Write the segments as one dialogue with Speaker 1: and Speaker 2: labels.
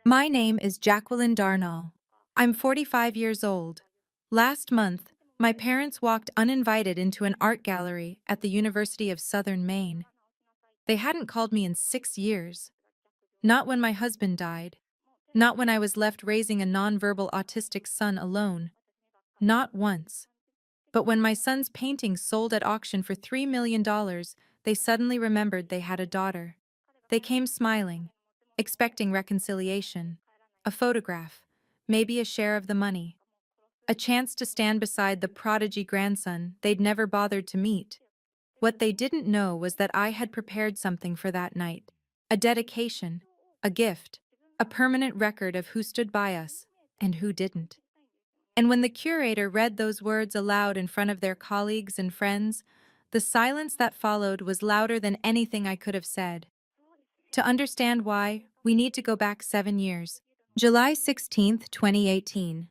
Speaker 1: My name is Jacqueline Darnall. I'm 45 years old. Last month, my parents walked uninvited into an art gallery at the University of Southern Maine. They hadn't called me in 6 years. Not when my husband died. Not when I was left raising a nonverbal autistic son alone. Not once. But when my son's painting sold at auction for $3 million, they suddenly remembered they had a daughter. They came smiling, expecting reconciliation, a photograph, maybe a share of the money, a chance to stand beside the prodigy grandson they'd never bothered to meet. What they didn't know was that I had prepared something for that night, a dedication, a gift, a permanent record of who stood by us and who didn't. And when the curator read those words aloud in front of their colleagues and friends, the silence that followed was louder than anything I could have said. To understand why, we need to go back 7 years. July 16th, 2018.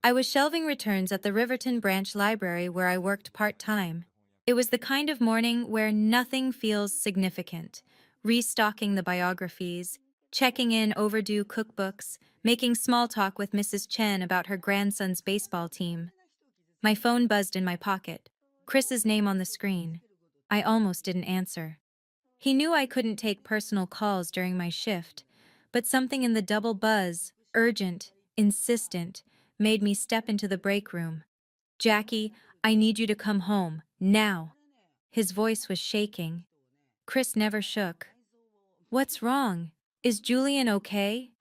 Speaker 1: I was shelving returns at the Riverton Branch Library where I worked part-time. It was the kind of morning where nothing feels significant. Restocking the biographies, checking in overdue cookbooks, making small talk with Mrs. Chen about her grandson's baseball team. My phone buzzed in my pocket. Chris's name on the screen. I almost didn't answer. He knew I couldn't take personal calls during my shift, but something in the double buzz, urgent, insistent, made me step into the break room. "Jackie, I need you to come home, now." His voice was shaking. Chris never shook. "What's wrong? Is Julian okay?"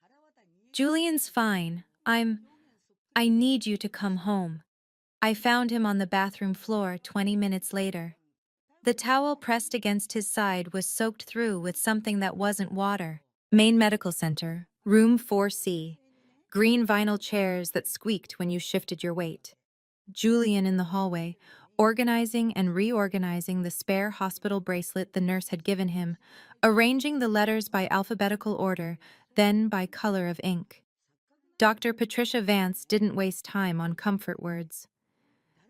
Speaker 1: "Julian's fine. I need you to come home." I found him on the bathroom floor 20 minutes later. The towel pressed against his side was soaked through with something that wasn't water. Maine Medical Center, room 4C. Green vinyl chairs that squeaked when you shifted your weight. Julian in the hallway, organizing and reorganizing the spare hospital bracelet the nurse had given him, arranging the letters by alphabetical order, then by color of ink. Dr. Patricia Vance didn't waste time on comfort words.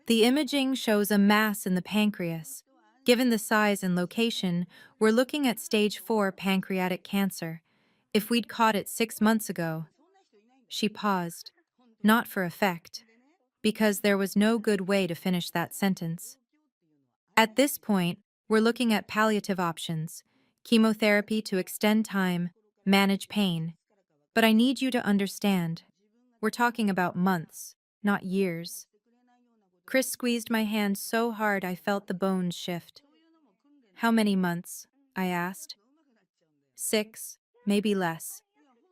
Speaker 1: "The imaging shows a mass in the pancreas. Given the size and location, we're looking at stage 4 pancreatic cancer. If we'd caught it 6 months ago." She paused, not for effect, because there was no good way to finish that sentence. "At this point, we're looking at palliative options, chemotherapy to extend time, manage pain. But I need you to understand, we're talking about months, not years." Chris squeezed my hand so hard I felt the bones shift. "How many months?" I asked. "6, maybe less.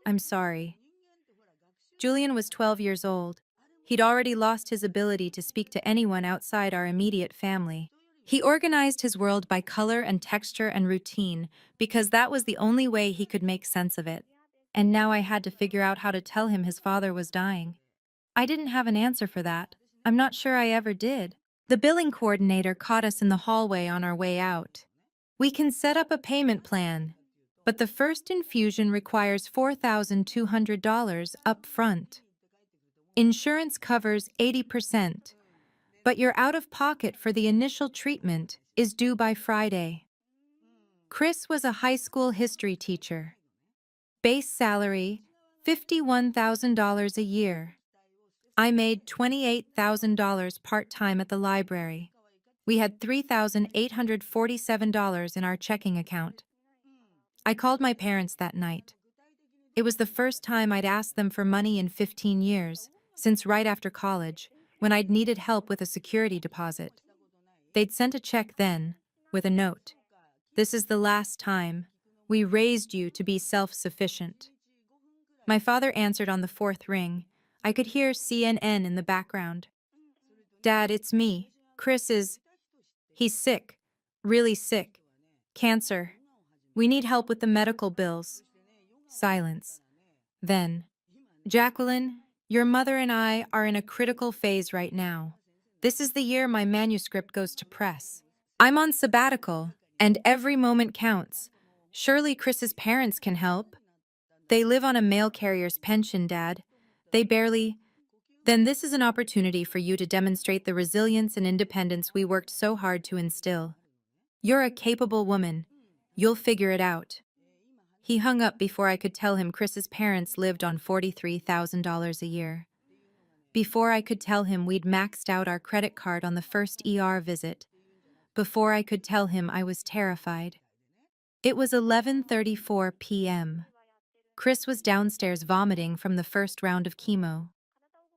Speaker 1: I'm sorry." Julian was 12 years old. He'd already lost his ability to speak to anyone outside our immediate family. He organized his world by color and texture and routine because that was the only way he could make sense of it. And now I had to figure out how to tell him his father was dying. I didn't have an answer for that. I'm not sure I ever did. The billing coordinator caught us in the hallway on our way out. "We can set up a payment plan, but the first infusion requires $4,200 up front. Insurance covers 80%, but your out-of-pocket for the initial treatment is due by Friday." Chris was a high school history teacher. Base salary, $51,000 a year. I made $28,000 part-time at the library. We had $3,847 in our checking account. I called my parents that night. It was the first time I'd asked them for money in 15 years, since right after college, when I'd needed help with a security deposit. They'd sent a check then, with a note. "This is the last time. We raised you to be self-sufficient." My father answered on the fourth ring. I could hear CNN in the background. "Dad, it's me. He's sick. Really sick. Cancer. We need help with the medical bills." Silence. Then, "Jacqueline, your mother and I are in a critical phase right now. This is the year my manuscript goes to press. I'm on sabbatical, and every moment counts. Surely Chris's parents can help." "They live on a mail carrier's pension, Dad. They barely—" "Then this is an opportunity for you to demonstrate the resilience and independence we worked so hard to instill. You're a capable woman. You'll figure it out." He hung up before I could tell him Chris's parents lived on $43,000 a year. Before I could tell him we'd maxed out our credit card on the first ER visit. Before I could tell him I was terrified. It was 11:34 p.m. Chris was downstairs vomiting from the first round of chemo.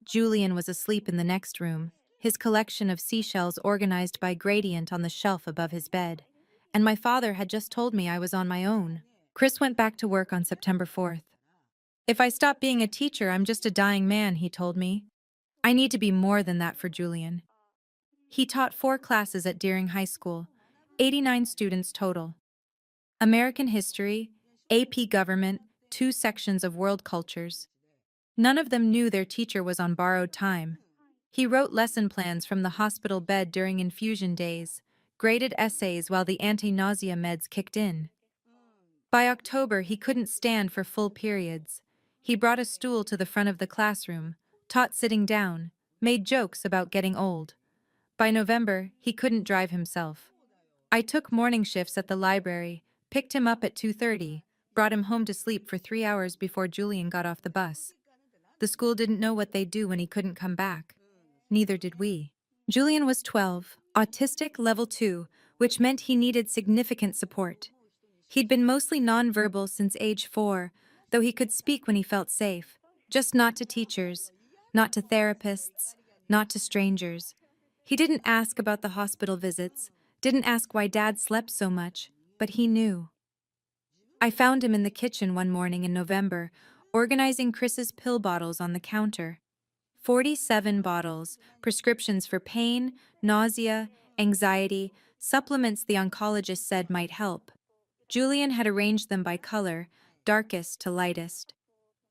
Speaker 1: Julian was asleep in the next room, his collection of seashells organized by gradient on the shelf above his bed. And my father had just told me I was on my own. Chris went back to work on September 4th. If I stop being a teacher, I'm just a dying man, he told me. I need to be more than that for Julian. He taught 4 classes at Deering High School, 89 students total. American history, AP government, 2 sections of world cultures. None of them knew their teacher was on borrowed time. He wrote lesson plans from the hospital bed during infusion days, graded essays while the anti-nausea meds kicked in. By October, he couldn't stand for full periods. He brought a stool to the front of the classroom, taught sitting down, made jokes about getting old. By November, he couldn't drive himself. I took morning shifts at the library, picked him up at 2:30, brought him home to sleep for 3 hours before Julian got off the bus. The school didn't know what they'd do when he couldn't come back. Neither did we. Julian was 12, autistic level 2, which meant he needed significant support. He'd been mostly nonverbal since age 4, though he could speak when he felt safe, just not to teachers, not to therapists, not to strangers. He didn't ask about the hospital visits, didn't ask why Dad slept so much, but he knew. I found him in the kitchen one morning in November, organizing Chris's pill bottles on the counter. 47 bottles, prescriptions for pain, nausea, anxiety, supplements the oncologist said might help. Julian had arranged them by color, darkest to lightest.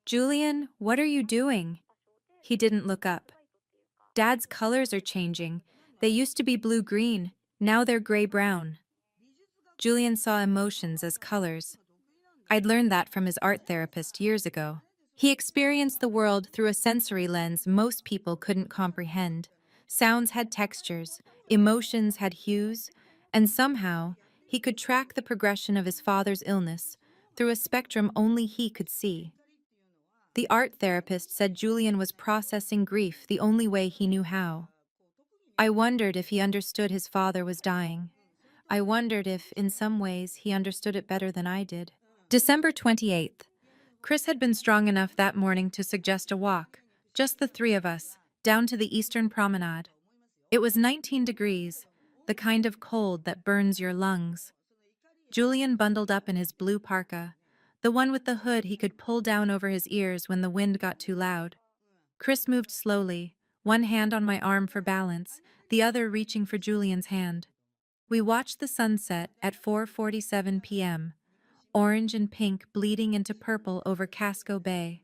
Speaker 1: "Julian, what are you doing?" He didn't look up. "Dad's colors are changing. They used to be blue-green, now they're gray-brown." Julian saw emotions as colors. I'd learned that from his art therapist years ago. He experienced the world through a sensory lens most people couldn't comprehend. Sounds had textures, emotions had hues, and somehow he could track the progression of his father's illness through a spectrum only he could see. The art therapist said Julian was processing grief the only way he knew how. I wondered if he understood his father was dying. I wondered if, in some ways, he understood it better than I did. December 28th. Chris had been strong enough that morning to suggest a walk, just the 3 of us, down to the Eastern Promenade. It was 19 degrees, the kind of cold that burns your lungs. Julian bundled up in his blue parka, the one with the hood he could pull down over his ears when the wind got too loud. Chris moved slowly, one hand on my arm for balance, the other reaching for Julian's hand. We watched the sunset at 4:47 p.m., orange and pink bleeding into purple over Casco Bay.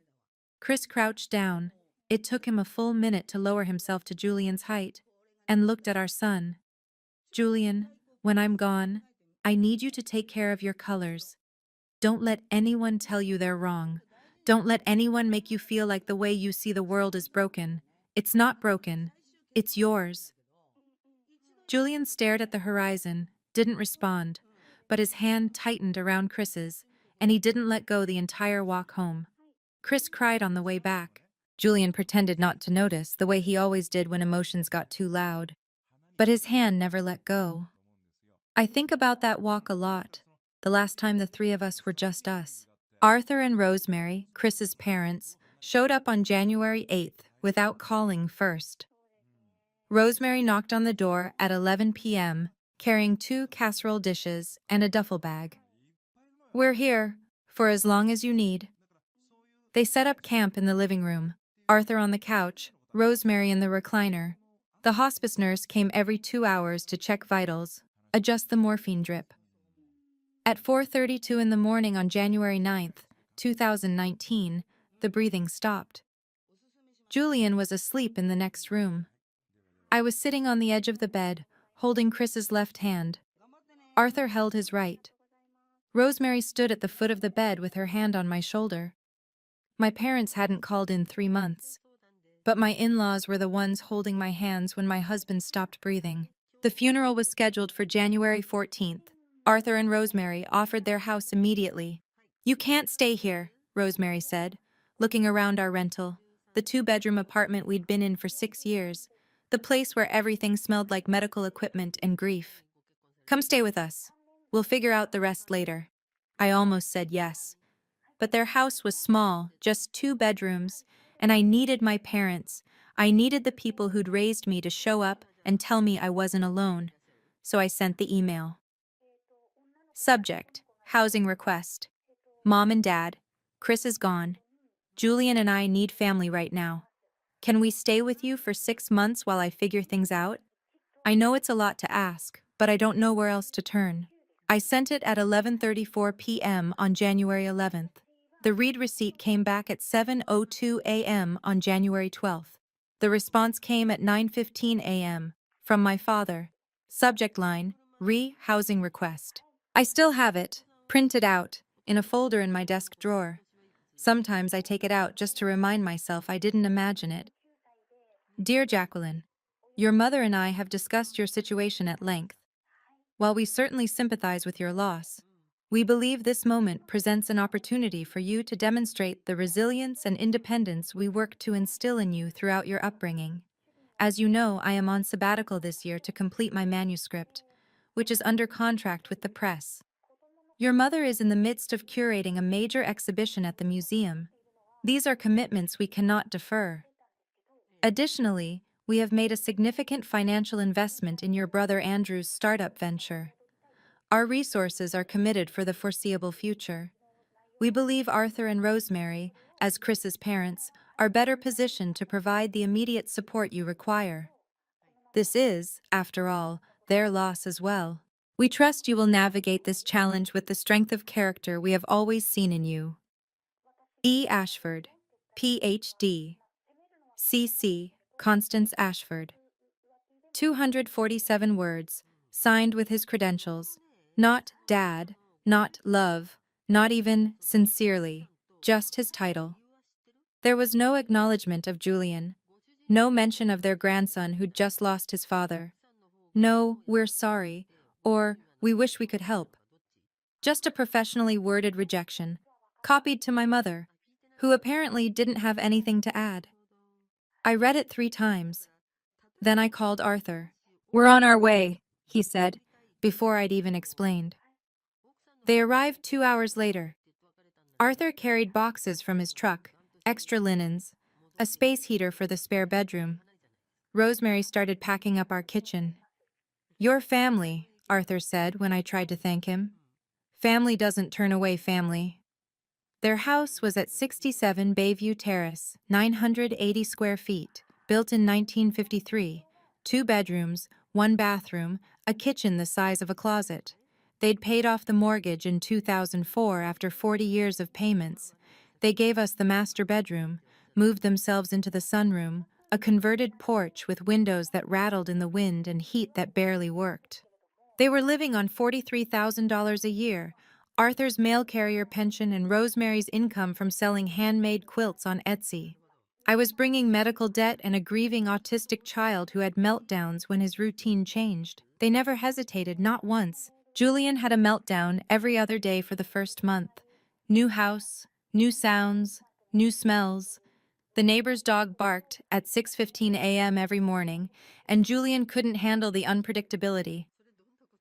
Speaker 1: Chris crouched down. It took him a full minute to lower himself to Julian's height, and looked at our son. "Julian, when I'm gone, I need you to take care of your colors. Don't let anyone tell you they're wrong. Don't let anyone make you feel like the way you see the world is broken. It's not broken. It's yours." Julian stared at the horizon, didn't respond, but his hand tightened around Chris's, and he didn't let go the entire walk home. Chris cried on the way back. Julian pretended not to notice, the way he always did when emotions got too loud. But his hand never let go. I think about that walk a lot, the last time the 3 of us were just us. Arthur and Rosemary, Chris's parents, showed up on January 8th without calling first. Rosemary knocked on the door at 11 p.m., carrying 2 casserole dishes and a duffel bag. "We're here, for as long as you need." They set up camp in the living room, Arthur on the couch, Rosemary in the recliner. The hospice nurse came every 2 hours to check vitals, adjust the morphine drip. At 4:32 in the morning on January 9th, 2019, the breathing stopped. Julian was asleep in the next room. I was sitting on the edge of the bed, holding Chris's left hand. Arthur held his right. Rosemary stood at the foot of the bed with her hand on my shoulder. My parents hadn't called in 3 months, but my in-laws were the ones holding my hands when my husband stopped breathing. The funeral was scheduled for January 14th. Arthur and Rosemary offered their house immediately. You can't stay here, Rosemary said, looking around our rental, the two-bedroom apartment we'd been in for 6 years, the place where everything smelled like medical equipment and grief. Come stay with us. We'll figure out the rest later. I almost said yes. But their house was small, just 2 bedrooms, and I needed my parents. I needed the people who'd raised me to show up and tell me I wasn't alone. So I sent the email. Subject: housing request. Mom and Dad, Chris is gone. Julian and I need family right now. Can we stay with you for 6 months while I figure things out? I know it's a lot to ask, but I don't know where else to turn. I sent it at 11:34 p.m. on January 11th. The read receipt came back at 7:02 a.m. on January 12th. The response came at 9:15 a.m. from my father. Subject line: housing request. I still have it, printed out, in a folder in my desk drawer. Sometimes I take it out just to remind myself I didn't imagine it. Dear Jacqueline, your mother and I have discussed your situation at length. While we certainly sympathize with your loss, we believe this moment presents an opportunity for you to demonstrate the resilience and independence we work to instill in you throughout your upbringing. As you know, I am on sabbatical this year to complete my manuscript, which is under contract with the press. Your mother is in the midst of curating a major exhibition at the museum. These are commitments we cannot defer. Additionally, we have made a significant financial investment in your brother Andrew's startup venture. Our resources are committed for the foreseeable future. We believe Arthur and Rosemary, as Chris's parents, are better positioned to provide the immediate support you require. This is, after all, their loss as well. We trust you will navigate this challenge with the strength of character we have always seen in you. E. Ashford, Ph.D. C.C. Constance Ashford. 247 words, signed with his credentials. Not Dad, not Love, not even Sincerely, just his title. There was no acknowledgement of Julian, no mention of their grandson who'd just lost his father. No, we're sorry, or we wish we could help. Just a professionally worded rejection, copied to my mother, who apparently didn't have anything to add. I read it 3 times. Then I called Arthur. "We're on our way," he said, before I'd even explained. They arrived 2 hours later. Arthur carried boxes from his truck, extra linens, a space heater for the spare bedroom. Rosemary started packing up our kitchen. "Your family," Arthur said when I tried to thank him. Family doesn't turn away family. Their house was at 67 Bayview Terrace, 980 square feet, built in 1953, 2 bedrooms, 1 bathroom, a kitchen the size of a closet. They'd paid off the mortgage in 2004 after 40 years of payments. They gave us the master bedroom, moved themselves into the sunroom, a converted porch with windows that rattled in the wind and heat that barely worked. They were living on $43,000 a year, Arthur's mail carrier pension and Rosemary's income from selling handmade quilts on Etsy. I was bringing medical debt and a grieving autistic child who had meltdowns when his routine changed. They never hesitated, not once. Julian had a meltdown every other day for the first month. New house, new sounds, new smells. The neighbor's dog barked at 6:15 a.m. every morning, and Julian couldn't handle the unpredictability.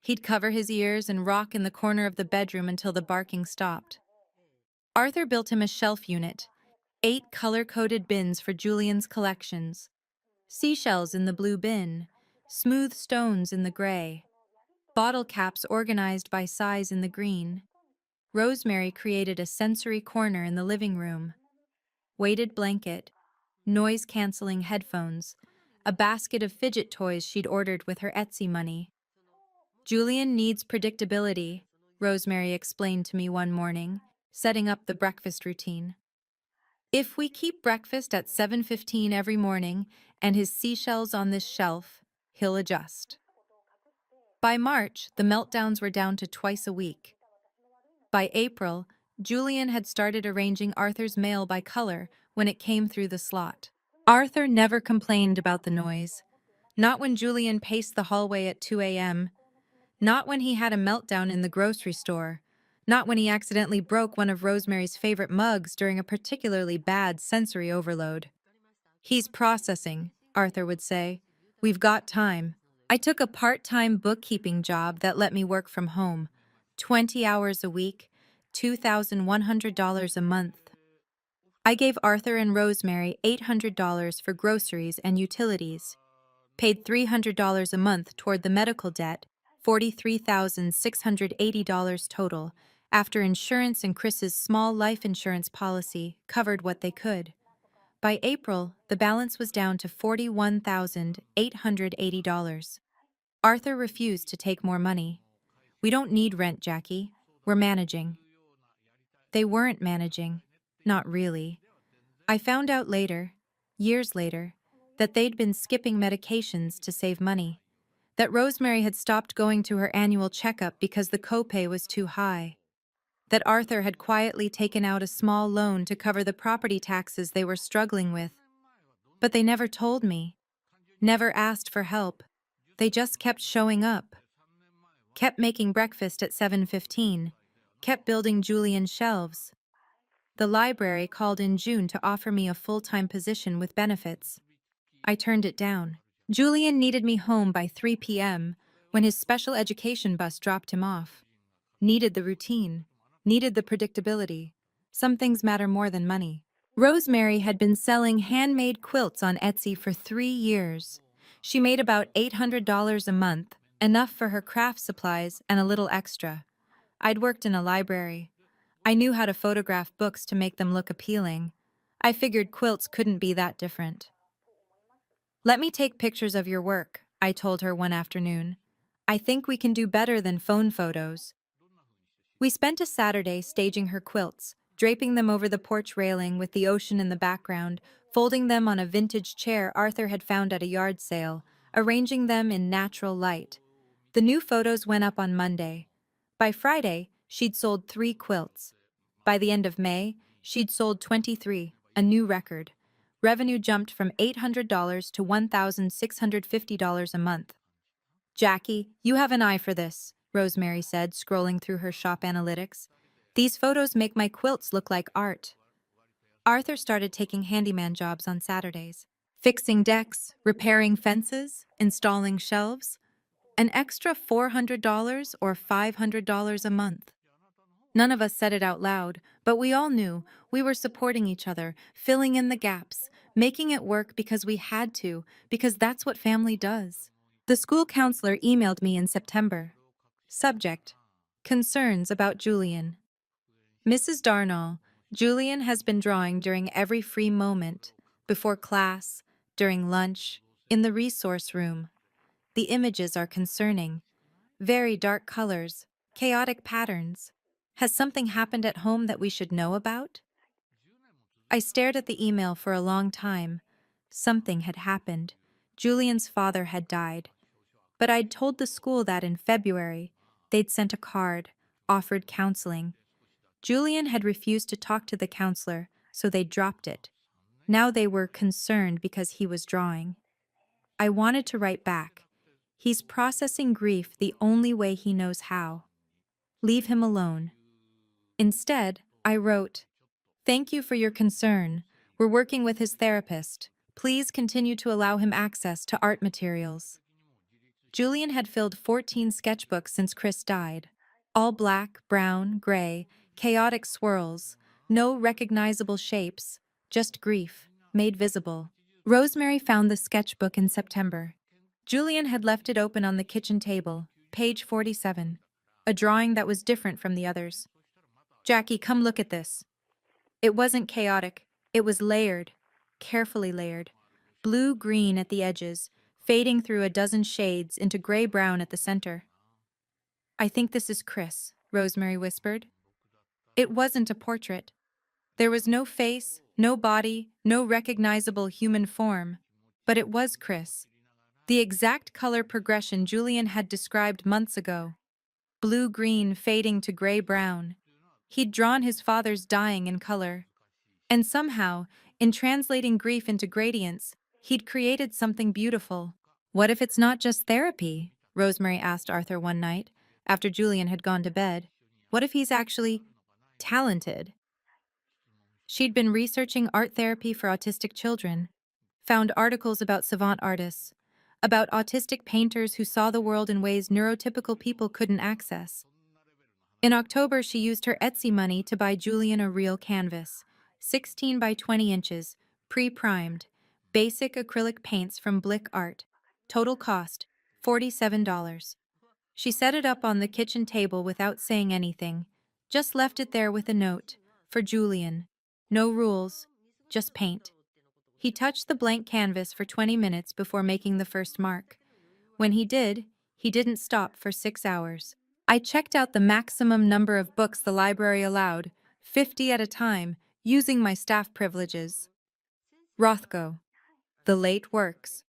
Speaker 1: He'd cover his ears and rock in the corner of the bedroom until the barking stopped. Arthur built him a shelf unit, 8 color-coded bins for Julian's collections. Seashells in the blue bin, smooth stones in the gray, bottle caps organized by size in the green. Rosemary created a sensory corner in the living room. Weighted blanket, noise-canceling headphones, a basket of fidget toys she'd ordered with her Etsy money. Julian needs predictability, Rosemary explained to me one morning, setting up the breakfast routine. If we keep breakfast at 7:15 every morning and his seashells on this shelf, he'll adjust. By March, the meltdowns were down to twice a week. By April, Julian had started arranging Arthur's mail by color when it came through the slot. Arthur never complained about the noise. Not when Julian paced the hallway at 2 a.m., not when he had a meltdown in the grocery store, Not when he accidentally broke one of Rosemary's favorite mugs during a particularly bad sensory overload. He's processing, Arthur would say. We've got time. I took a part-time bookkeeping job that let me work from home. 20 hours a week, $2,100 a month. I gave Arthur and Rosemary $800 for groceries and utilities, paid $300 a month toward the medical debt, $43,680 total, after insurance and Chris's small life insurance policy covered what they could. By April, the balance was down to $41,880. Arthur refused to take more money. We don't need rent, Jackie. We're managing. They weren't managing. Not really. I found out later, years later, that they'd been skipping medications to save money. That Rosemary had stopped going to her annual checkup because the copay was too high. That Arthur had quietly taken out a small loan to cover the property taxes they were struggling with. But they never told me. Never asked for help. They just kept showing up. Kept making breakfast at 7:15. Kept building Julian shelves. The library called in June to offer me a full-time position with benefits. I turned it down. Julian needed me home by 3 p.m. when his special education bus dropped him off. Needed the routine. Needed the predictability. Some things matter more than money. Rosemary had been selling handmade quilts on Etsy for 3 years. She made about $800 a month, enough for her craft supplies and a little extra. I'd worked in a library. I knew how to photograph books to make them look appealing. I figured quilts couldn't be that different. Let me take pictures of your work, I told her one afternoon. I think we can do better than phone photos. We spent a Saturday staging her quilts, draping them over the porch railing with the ocean in the background, folding them on a vintage chair Arthur had found at a yard sale, arranging them in natural light. The new photos went up on Monday. By Friday, she'd sold 3 quilts. By the end of May, she'd sold 23, a new record. Revenue jumped from $800 to $1,650 a month. Jackie, you have an eye for this, Rosemary said, scrolling through her shop analytics. These photos make my quilts look like art. Arthur started taking handyman jobs on Saturdays. Fixing decks, repairing fences, installing shelves. An extra $400 or $500 a month. None of us said it out loud, but we all knew we were supporting each other, filling in the gaps, making it work because we had to, because that's what family does. The school counselor emailed me in September. Subject: Concerns about Julian. Mrs. Darnall, Julian has been drawing during every free moment, before class, during lunch, in the resource room. The images are concerning. Very dark colors, chaotic patterns. Has something happened at home that we should know about? I stared at the email for a long time. Something had happened. Julian's father had died. But I'd told the school that in February, they'd sent a card, offered counseling. Julian had refused to talk to the counselor, so they dropped it. Now they were concerned because he was drawing. I wanted to write back. He's processing grief the only way he knows how. Leave him alone. Instead, I wrote, "Thank you for your concern. We're working with his therapist. Please continue to allow him access to art materials." Julian had filled 14 sketchbooks since Chris died. All black, brown, gray, chaotic swirls, no recognizable shapes, just grief, made visible. Rosemary found the sketchbook in September. Julian had left it open on the kitchen table, page 47, a drawing that was different from the others. Jackie, come look at this. It wasn't chaotic. It was layered, carefully layered. Blue-green at the edges, fading through a dozen shades into gray-brown at the center. I think this is Chris, Rosemary whispered. It wasn't a portrait. There was no face, no body, no recognizable human form. But it was Chris. The exact color progression Julian had described months ago. Blue-green fading to gray-brown. He'd drawn his father's dying in color. And somehow, in translating grief into gradients, he'd created something beautiful. What if it's not just therapy? Rosemary asked Arthur one night, after Julian had gone to bed. What if he's actually talented? She'd been researching art therapy for autistic children, found articles about savant artists, about autistic painters who saw the world in ways neurotypical people couldn't access. In October, she used her Etsy money to buy Julian a real canvas, 16 by 20 inches, pre-primed, basic acrylic paints from Blick Art. Total cost, $47. She set it up on the kitchen table without saying anything, just left it there with a note, for Julian. No rules, just paint. He touched the blank canvas for 20 minutes before making the first mark. When he didn't stop for 6 hours. I checked out the maximum number of books the library allowed, 50 at a time, using my staff privileges. Rothko, The Late Works,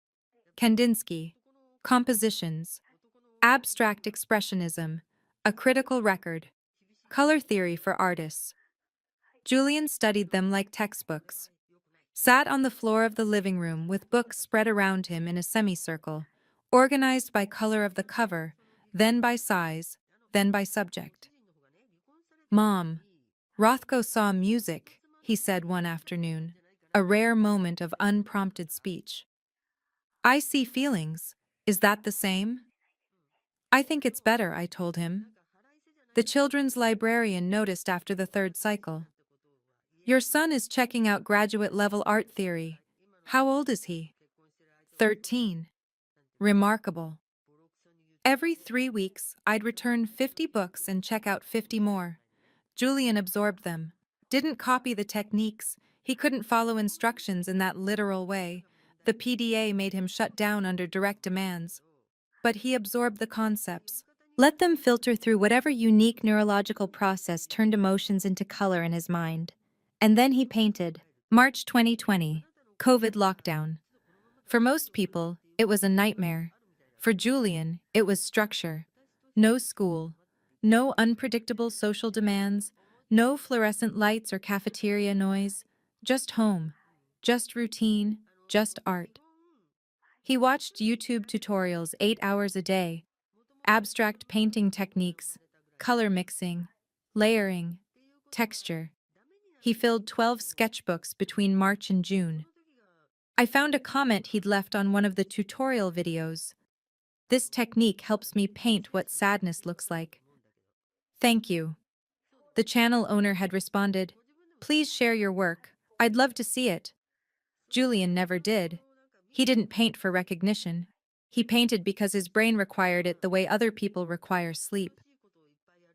Speaker 1: Kandinsky, Compositions, Abstract Expressionism, A Critical Record, Color Theory for Artists. Julian studied them like textbooks. Sat on the floor of the living room with books spread around him in a semicircle, organized by color of the cover, then by size, then by subject. "Mom, Rothko saw music," he said one afternoon, a rare moment of unprompted speech. "I see feelings. Is that the same?" "I think it's better," I told him. The children's librarian noticed after the third cycle. "Your son is checking out graduate-level art theory. How old is he?" 13. Remarkable. Every 3 weeks, I'd return 50 books and check out 50 more. Julian absorbed them. Didn't copy the techniques. He couldn't follow instructions in that literal way. The PDA made him shut down under direct demands. But he absorbed the concepts. Let them filter through whatever unique neurological process turned emotions into color in his mind. And then he painted. March 2020, COVID lockdown. For most people, it was a nightmare. For Julian, it was structure. No school, no unpredictable social demands, no fluorescent lights or cafeteria noise, just home, just routine, just art. He watched YouTube tutorials 8 hours a day, abstract painting techniques, color mixing, layering, texture. He filled 12 sketchbooks between March and June. I found a comment he'd left on one of the tutorial videos. "This technique helps me paint what sadness looks like." "Thank you." The channel owner had responded, "Please share your work. I'd love to see it." Julian never did. He didn't paint for recognition. He painted because his brain required it the way other people require sleep.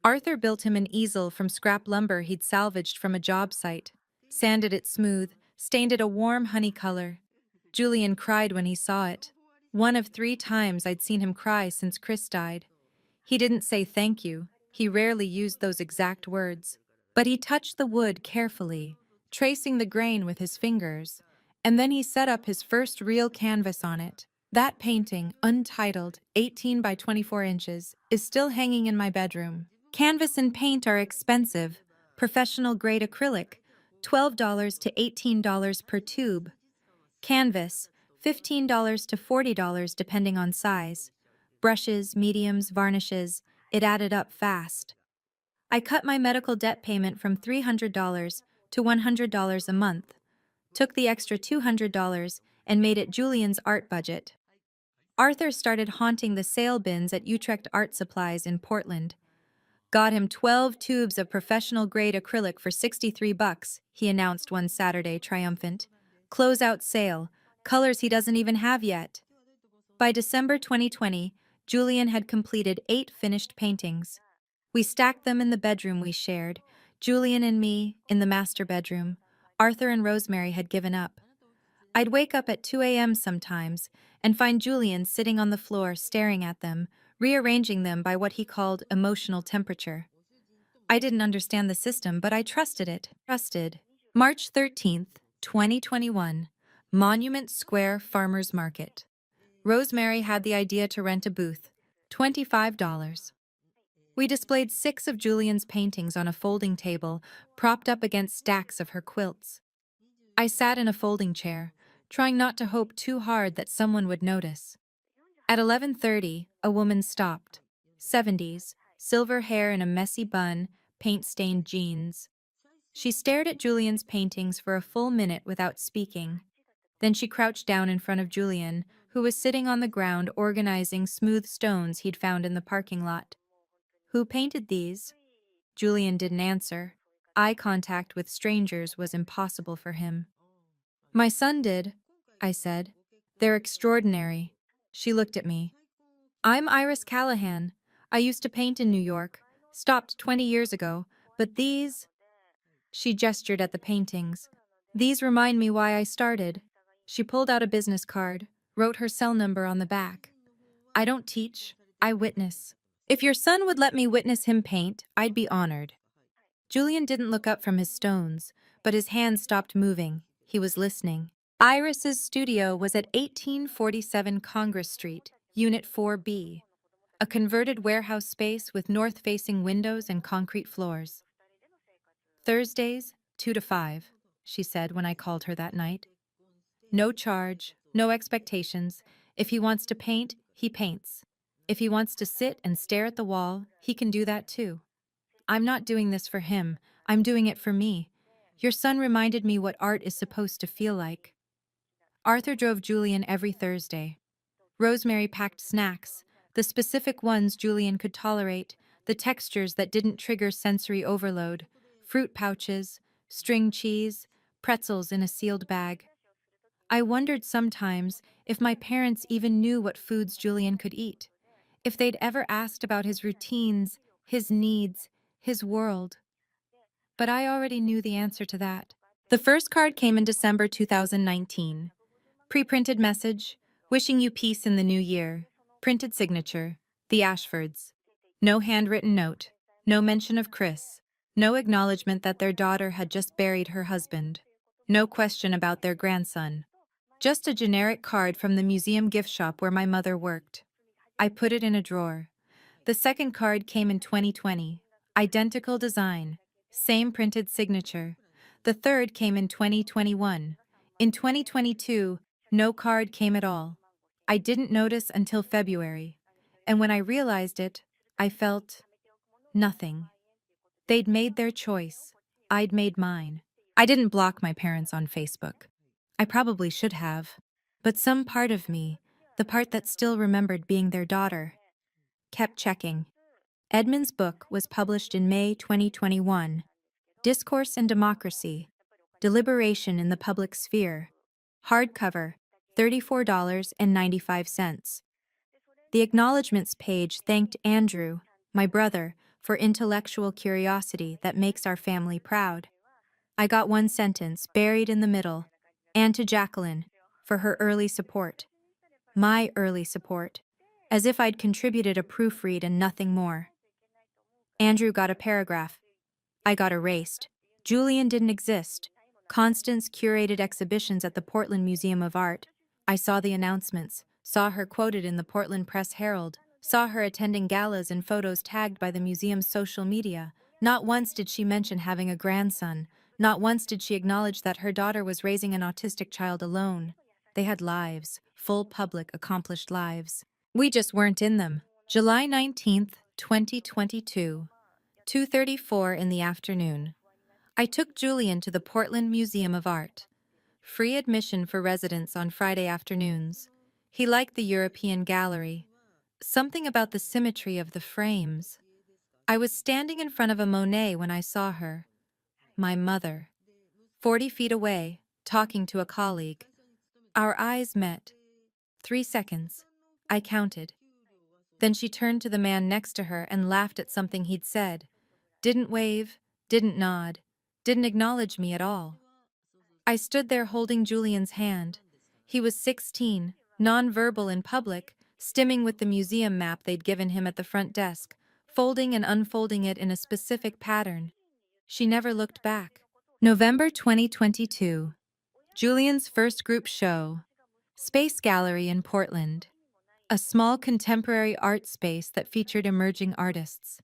Speaker 1: Arthur built him an easel from scrap lumber he'd salvaged from a job site, sanded it smooth, stained it a warm honey color. Julian cried when he saw it. One of 3 times I'd seen him cry since Chris died. He didn't say thank you. He rarely used those exact words. But he touched the wood carefully, tracing the grain with his fingers, and then he set up his first real canvas on it. That painting, untitled, 18 by 24 inches, is still hanging in my bedroom. Canvas and paint are expensive. Professional-grade acrylic, $12 to $18 per tube. Canvas, $15 to $40 depending on size. Brushes, mediums, varnishes, it added up fast. I cut my medical debt payment from $300 to $100 a month, took the extra $200 and made it Julian's art budget. Arthur started haunting the sale bins at Utrecht Art Supplies in Portland. "Got him 12 tubes of professional-grade acrylic for $63, he announced one Saturday, triumphant. Closeout sale, colors he doesn't even have yet." By December 2020, Julian had completed 8 finished paintings. We stacked them in the bedroom we shared, Julian and me in the master bedroom. Arthur and Rosemary had given up. I'd wake up at 2 a.m. sometimes and find Julian sitting on the floor staring at them, rearranging them by what he called emotional temperature. I didn't understand the system, but I trusted it. March 13th, 2021, Monument Square Farmers Market. Rosemary had the idea to rent a booth, $25. We displayed 6 of Julian's paintings on a folding table, propped up against stacks of her quilts. I sat in a folding chair, trying not to hope too hard that someone would notice. At 11:30, a woman stopped. 70s, silver hair in a messy bun, paint-stained jeans. She stared at Julian's paintings for a full minute without speaking. Then she crouched down in front of Julian, who was sitting on the ground organizing smooth stones he'd found in the parking lot. "Who painted these?" Julian didn't answer. Eye contact with strangers was impossible for him. "My son did," I said. "They're extraordinary." She looked at me. "I'm Iris Callahan. I used to paint in New York. Stopped 20 years ago, but these—" She gestured at the paintings. "These remind me why I started." She pulled out a business card, wrote her cell number on the back. "I don't teach, I witness. If your son would let me witness him paint, I'd be honored." Julian didn't look up from his stones, but his hands stopped moving. He was listening. Iris's studio was at 1847 Congress Street, Unit 4B, a converted warehouse space with north-facing windows and concrete floors. "Thursdays, 2 to 5, she said when I called her that night. "No charge, no expectations. If he wants to paint, he paints. If he wants to sit and stare at the wall, he can do that too. I'm not doing this for him, I'm doing it for me. Your son reminded me what art is supposed to feel like." Arthur drove Julian every Thursday. Rosemary packed snacks, the specific ones Julian could tolerate, the textures that didn't trigger sensory overload, fruit pouches, string cheese, pretzels in a sealed bag. I wondered sometimes if my parents even knew what foods Julian could eat, if they'd ever asked about his routines, his needs, his world. But I already knew the answer to that. The first card came in December 2019. Pre-printed message, wishing you peace in the new year. Printed signature, the Ashfords. No handwritten note, no mention of Chris, no acknowledgement that their daughter had just buried her husband, no question about their grandson. Just a generic card from the museum gift shop where my mother worked. I put it in a drawer. The second card came in 2020. Identical design, same printed signature. The third came in 2021. In 2022, no card came at all. I didn't notice until February. And when I realized it, I felt nothing. They'd made their choice. I'd made mine. I didn't block my parents on Facebook. I probably should have. But some part of me, the part that still remembered being their daughter, kept checking. Edmund's book was published in May 2021. Discourse and Democracy, Deliberation in the Public Sphere. Hardcover, $34.95. The acknowledgments page thanked Andrew, my brother, for intellectual curiosity that makes our family proud. I got one sentence buried in the middle, and to Jacqueline, for her early support. My early support, as if I'd contributed a proofread and nothing more. Andrew got a paragraph. I got erased. Julian didn't exist. Constance curated exhibitions at the Portland Museum of Art. I saw the announcements, saw her quoted in the Portland Press Herald, saw her attending galas and photos tagged by the museum's social media. Not once did she mention having a grandson. Not once did she acknowledge that her daughter was raising an autistic child alone. They had lives, full public, accomplished lives. We just weren't in them. July 19th, 2022, 2:34 in the afternoon. I took Julian to the Portland Museum of Art. Free admission for residents on Friday afternoons. He liked the European gallery. Something about the symmetry of the frames. I was standing in front of a Monet when I saw her. My mother. 40 feet away, talking to a colleague. Our eyes met. 3 seconds. I counted. Then she turned to the man next to her and laughed at something he'd said. Didn't wave, didn't nod, didn't acknowledge me at all. I stood there holding Julian's hand. He was 16, non-verbal in public, stimming with the museum map they'd given him at the front desk, folding and unfolding it in a specific pattern. She never looked back. November 2022. Julian's first group show. Space Gallery in Portland. A small contemporary art space that featured emerging artists.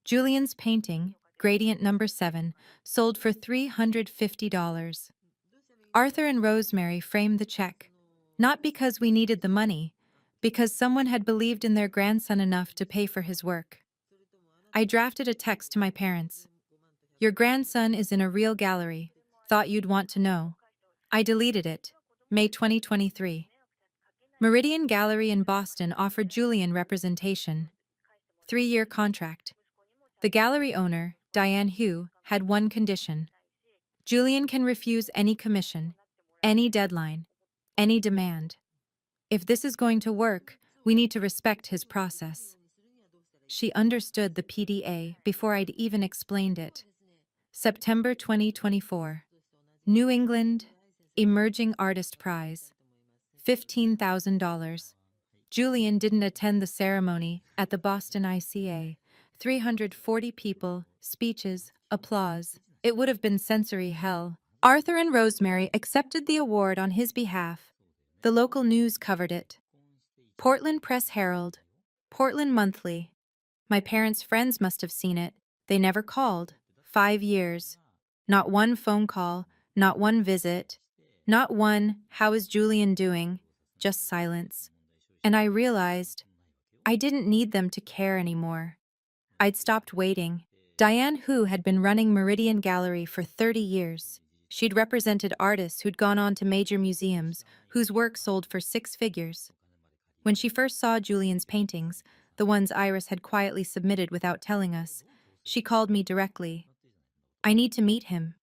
Speaker 1: Julian's painting, Gradient Number 7, sold for $350. Arthur and Rosemary framed the check, not because we needed the money, because someone had believed in their grandson enough to pay for his work. I drafted a text to my parents. Your grandson is in a real gallery. Thought you'd want to know. I deleted it. May 2023. Meridian Gallery in Boston offered Julian representation. 3-year contract. The gallery owner, Diane Hu, had one condition. Julian can refuse any commission, any deadline, any demand. If this is going to work, we need to respect his process. She understood the PDA before I'd even explained it. September 2024. New England Emerging Artist Prize. $15,000. Julian didn't attend the ceremony at the Boston ICA. 340 people, speeches, applause. It would have been sensory hell. Arthur and Rosemary accepted the award on his behalf. The local news covered it. Portland Press Herald, Portland Monthly. My parents' friends must have seen it. They never called. 5 years. Not one phone call, not one visit, not one, "How is Julian doing?" Just silence. And I realized I didn't need them to care anymore. I'd stopped waiting. Diane Hu had been running Meridian Gallery for 30 years. She'd represented artists who'd gone on to major museums, whose work sold for 6 figures. When she first saw Julian's paintings, the ones Iris had quietly submitted without telling us, she called me directly. "I need to meet him."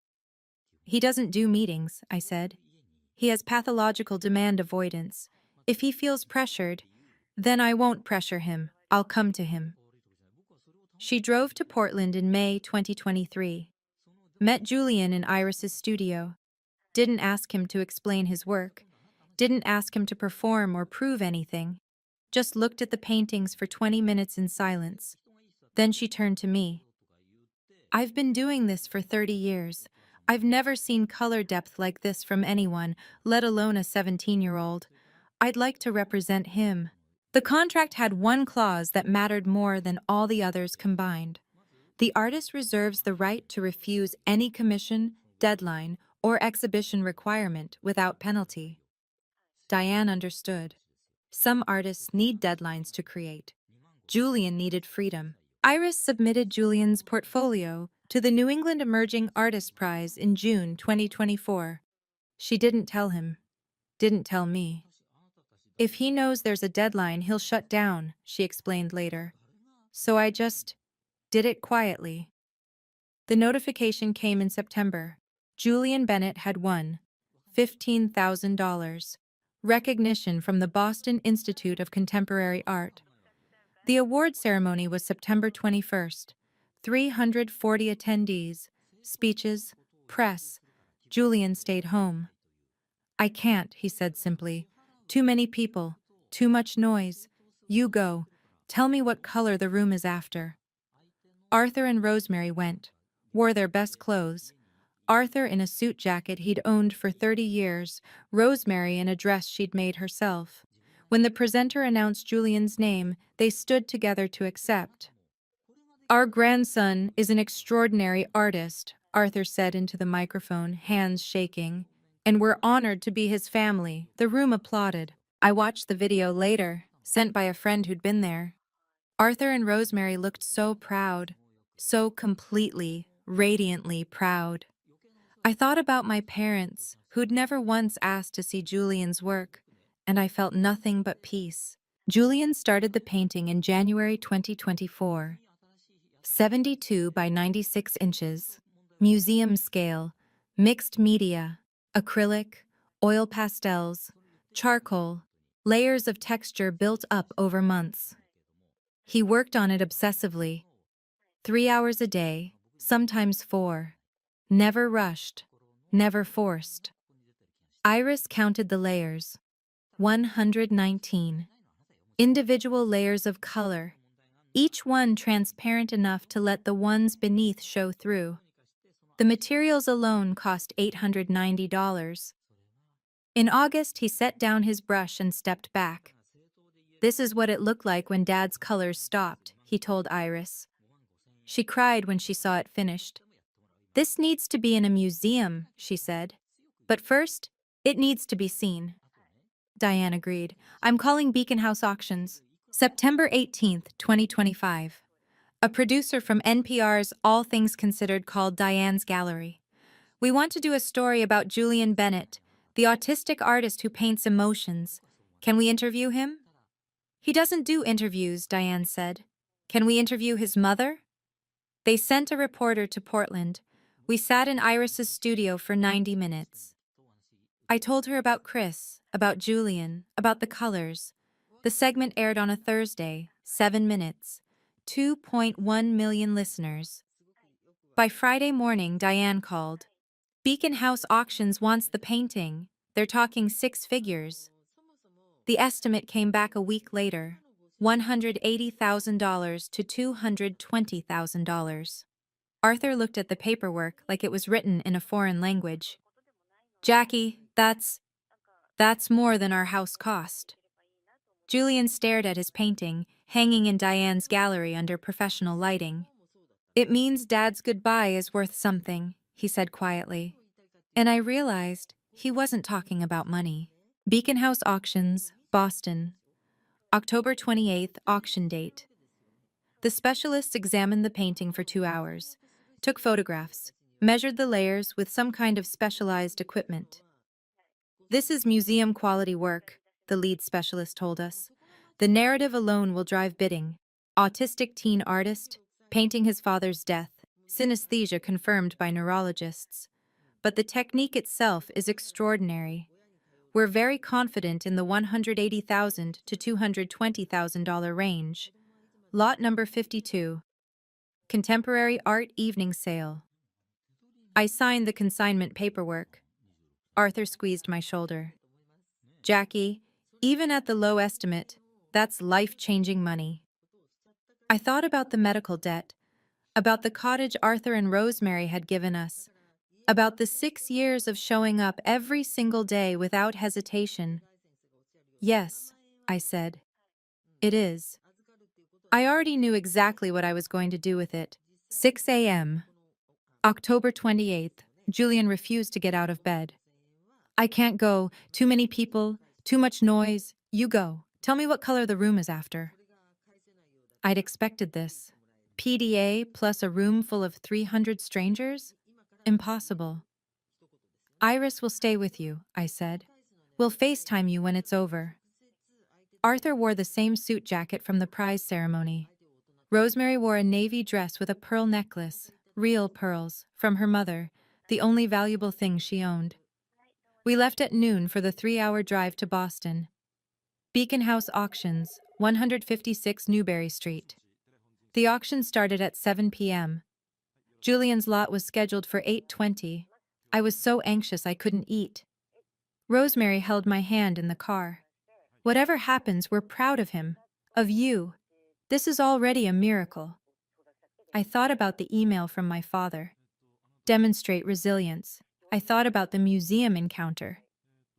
Speaker 1: "He doesn't do meetings," I said. "He has pathological demand avoidance. If he feels pressured, then I won't pressure him. I'll come to him." She drove to Portland in May 2023. Met Julian in Iris's studio. Didn't ask him to explain his work. Didn't ask him to perform or prove anything. Just looked at the paintings for 20 minutes in silence. Then she turned to me. "I've been doing this for 30 years. I've never seen color depth like this from anyone, let alone a 17-year-old. I'd like to represent him." The contract had one clause that mattered more than all the others combined. The artist reserves the right to refuse any commission, deadline, or exhibition requirement without penalty. Diane understood. Some artists need deadlines to create. Julian needed freedom. Iris submitted Julian's portfolio to the New England Emerging Artist Prize in June 2024. She didn't tell him. Didn't tell me. "If he knows there's a deadline, he'll shut down," she explained later. So I just did it quietly. The notification came in September. Julian Bennett had won $15,000. Recognition from the Boston Institute of Contemporary Art. The award ceremony was September 21st. 340 attendees, speeches, press. Julian stayed home. "I can't," he said simply. "Too many people, too much noise. You go. Tell me what color the room is after." Arthur and Rosemary went, wore their best clothes. Arthur in a suit jacket he'd owned for 30 years, Rosemary in a dress she'd made herself. When the presenter announced Julian's name, they stood together to accept. "Our grandson is an extraordinary artist," Arthur said into the microphone, hands shaking. "And we're honored to be his family." The room applauded. I watched the video later, sent by a friend who'd been there. Arthur and Rosemary looked so proud, so completely, radiantly proud. I thought about my parents, who'd never once asked to see Julian's work, and I felt nothing but peace. Julian started the painting in January 2024. 72 by 96 inches, museum scale, mixed media, acrylic, oil pastels, charcoal, layers of texture built up over months. He worked on it obsessively, 3 hours a day, sometimes 4. Never rushed, never forced. Iris counted the layers. 119. Individual layers of color, each one transparent enough to let the ones beneath show through. The materials alone cost $890. In August, he set down his brush and stepped back. "This is what it looked like when Dad's colors stopped," he told Iris. She cried when she saw it finished. "This needs to be in a museum," she said. "But first, it needs to be seen." Diane agreed. "I'm calling Beacon House Auctions." September 18th, 2025. A producer from NPR's All Things Considered called Diane's Gallery. We want to do a story about Julian Bennett, the autistic artist who paints emotions. Can we interview him? He doesn't do interviews, Diane said. Can we interview his mother? They sent a reporter to Portland. We sat in Iris's studio for 90 minutes. I told her about Chris, about Julian, about the colors. The segment aired on a Thursday, 7 minutes. 2.1 million listeners. By Friday morning, Diane called. Beacon House Auctions wants the painting. They're talking 6 figures. The estimate came back a week later, $180,000 to $220,000. Arthur looked at the paperwork like it was written in a foreign language. Jackie, that's more than our house cost. Julian stared at his painting, hanging in Diane's gallery under professional lighting. It means Dad's goodbye is worth something, he said quietly. And I realized he wasn't talking about money. Beacon House Auctions, Boston. October 28th, auction date. The specialists examined the painting for 2 hours, took photographs, measured the layers with some kind of specialized equipment. This is museum-quality work, the lead specialist told us. The narrative alone will drive bidding. Autistic teen artist, painting his father's death, synesthesia confirmed by neurologists. But the technique itself is extraordinary. We're very confident in the $180,000 to $220,000 range. Lot number 52. Contemporary Art Evening Sale. I signed the consignment paperwork. Arthur squeezed my shoulder. Jackie, even at the low estimate, that's life-changing money. I thought about the medical debt, about the cottage Arthur and Rosemary had given us, about the 6 years of showing up every single day without hesitation. Yes, I said. It is. I already knew exactly what I was going to do with it. 6 a.m. October 28th, Julian refused to get out of bed. I can't go. Too many people, too much noise. You go. Tell me what color the room is after. I'd expected this. PDA plus a room full of 300 strangers? Impossible. Iris will stay with you, I said. We'll FaceTime you when it's over. Arthur wore the same suit jacket from the prize ceremony. Rosemary wore a navy dress with a pearl necklace, real pearls, from her mother, the only valuable thing she owned. We left at noon for the 3-hour drive to Boston. Beacon House Auctions, 156 Newberry Street. The auction started at 7 p.m. Julian's lot was scheduled for 8:20. I was so anxious I couldn't eat. Rosemary held my hand in the car. Whatever happens, we're proud of him, of you. This is already a miracle. I thought about the email from my father. Demonstrate resilience. I thought about the museum encounter.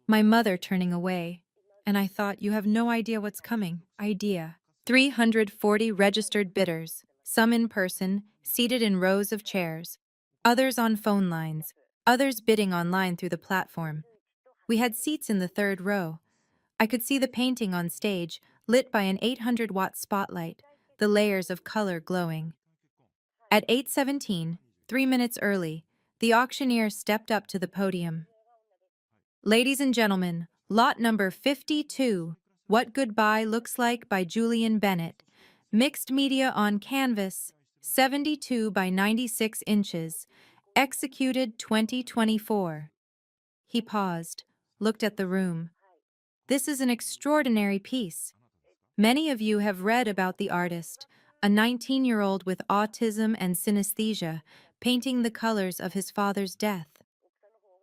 Speaker 1: My mother turning away. And I thought, you have no idea what's coming. 340 registered bidders, some in person, seated in rows of chairs, others on phone lines, others bidding online through the platform. We had seats in the 3rd row. I could see the painting on stage, lit by an 800-watt spotlight, the layers of color glowing. At 8:17, 3 minutes early, the auctioneer stepped up to the podium. Ladies and gentlemen, lot number 52, What Goodbye Looks Like by Julian Bennett, mixed media on canvas, 72 by 96 inches, executed 2024. He paused, looked at the room. This is an extraordinary piece. Many of you have read about the artist, a 19-year-old with autism and synesthesia, painting the colors of his father's death.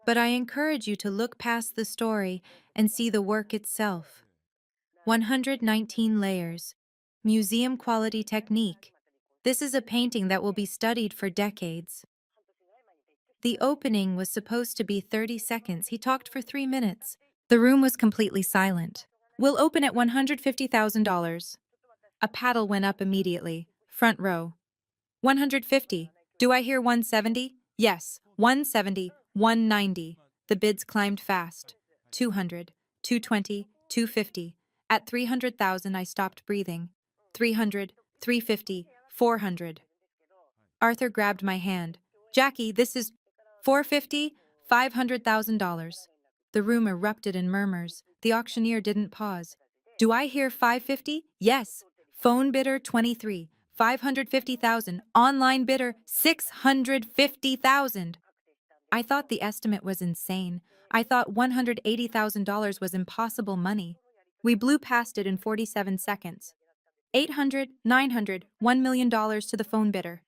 Speaker 1: But I encourage you to look past the story and see the work itself. 119 layers. Museum-quality technique. This is a painting that will be studied for decades. The opening was supposed to be 30 seconds. He talked for 3 minutes. The room was completely silent. We'll open at $150,000. A paddle went up immediately. Front row. 150. Do I hear 170? Yes. 170. 190. The bids climbed fast. 200. 220. 250. At 300,000 I stopped breathing. 300. 350. 400. Arthur grabbed my hand. Jackie, this is 450, $500,000. The room erupted in murmurs. The auctioneer didn't pause. Do I hear 550? Yes. Phone bidder 23, 550,000. Online bidder 650,000. I thought the estimate was insane. I thought $180,000 was impossible money. We blew past it in 47 seconds. 800, 900, $1 million to the phone bidder.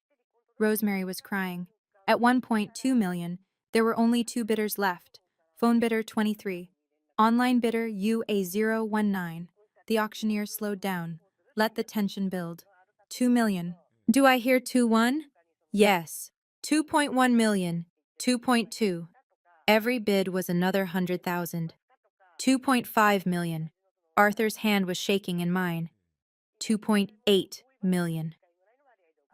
Speaker 1: Rosemary was crying. At 1.2 million, there were only 2 bidders left. Phone bidder 23. Online bidder UA019. The auctioneer slowed down. Let the tension build. 2 million. Do I hear 2-1? Yes. 2.1 million. 2.2. Every bid was another 100,000. 2.5 million. Arthur's hand was shaking in mine. 2.8 million.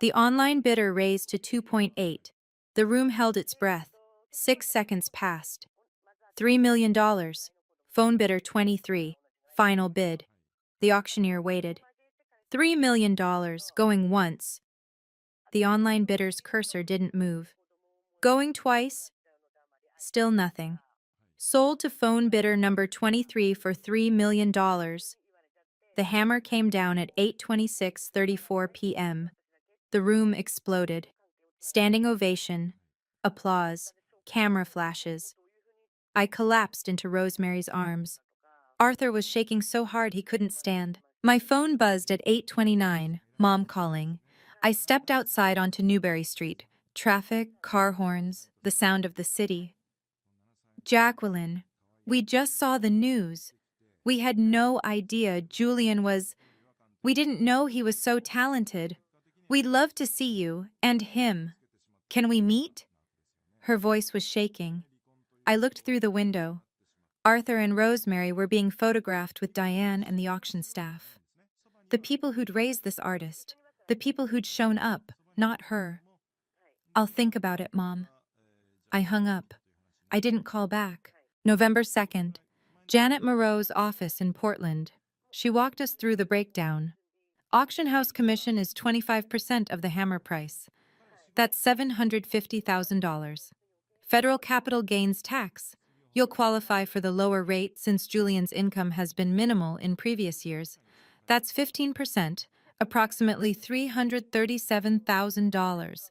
Speaker 1: The online bidder raised to 2.8. The room held its breath. 6 seconds passed. $3 million. Phone bidder 23. Final bid. The auctioneer waited. $3 million, going once. The online bidder's cursor didn't move. Going twice. Still nothing. Sold to phone bidder number 23 for $3 million. The hammer came down at 8:26:34 p.m. The room exploded. Standing ovation, applause, camera flashes. I collapsed into Rosemary's arms. Arthur was shaking so hard he couldn't stand. My phone buzzed at 8:29, Mom calling. I stepped outside onto Newberry Street. Traffic, car horns, the sound of the city. Jacqueline, we just saw the news. We had no idea Julian was... We didn't know he was so talented. We'd love to see you, and him. Can we meet? Her voice was shaking. I looked through the window. Arthur and Rosemary were being photographed with Diane and the auction staff. The people who'd raised this artist. The people who'd shown up, not her. I'll think about it, Mom. I hung up. I didn't call back. November 2nd. Janet Moreau's office in Portland. She walked us through the breakdown. Auction house commission is 25% of the hammer price. That's $750,000. Federal capital gains tax. You'll qualify for the lower rate since Julian's income has been minimal in previous years. That's 15%, approximately $337,000.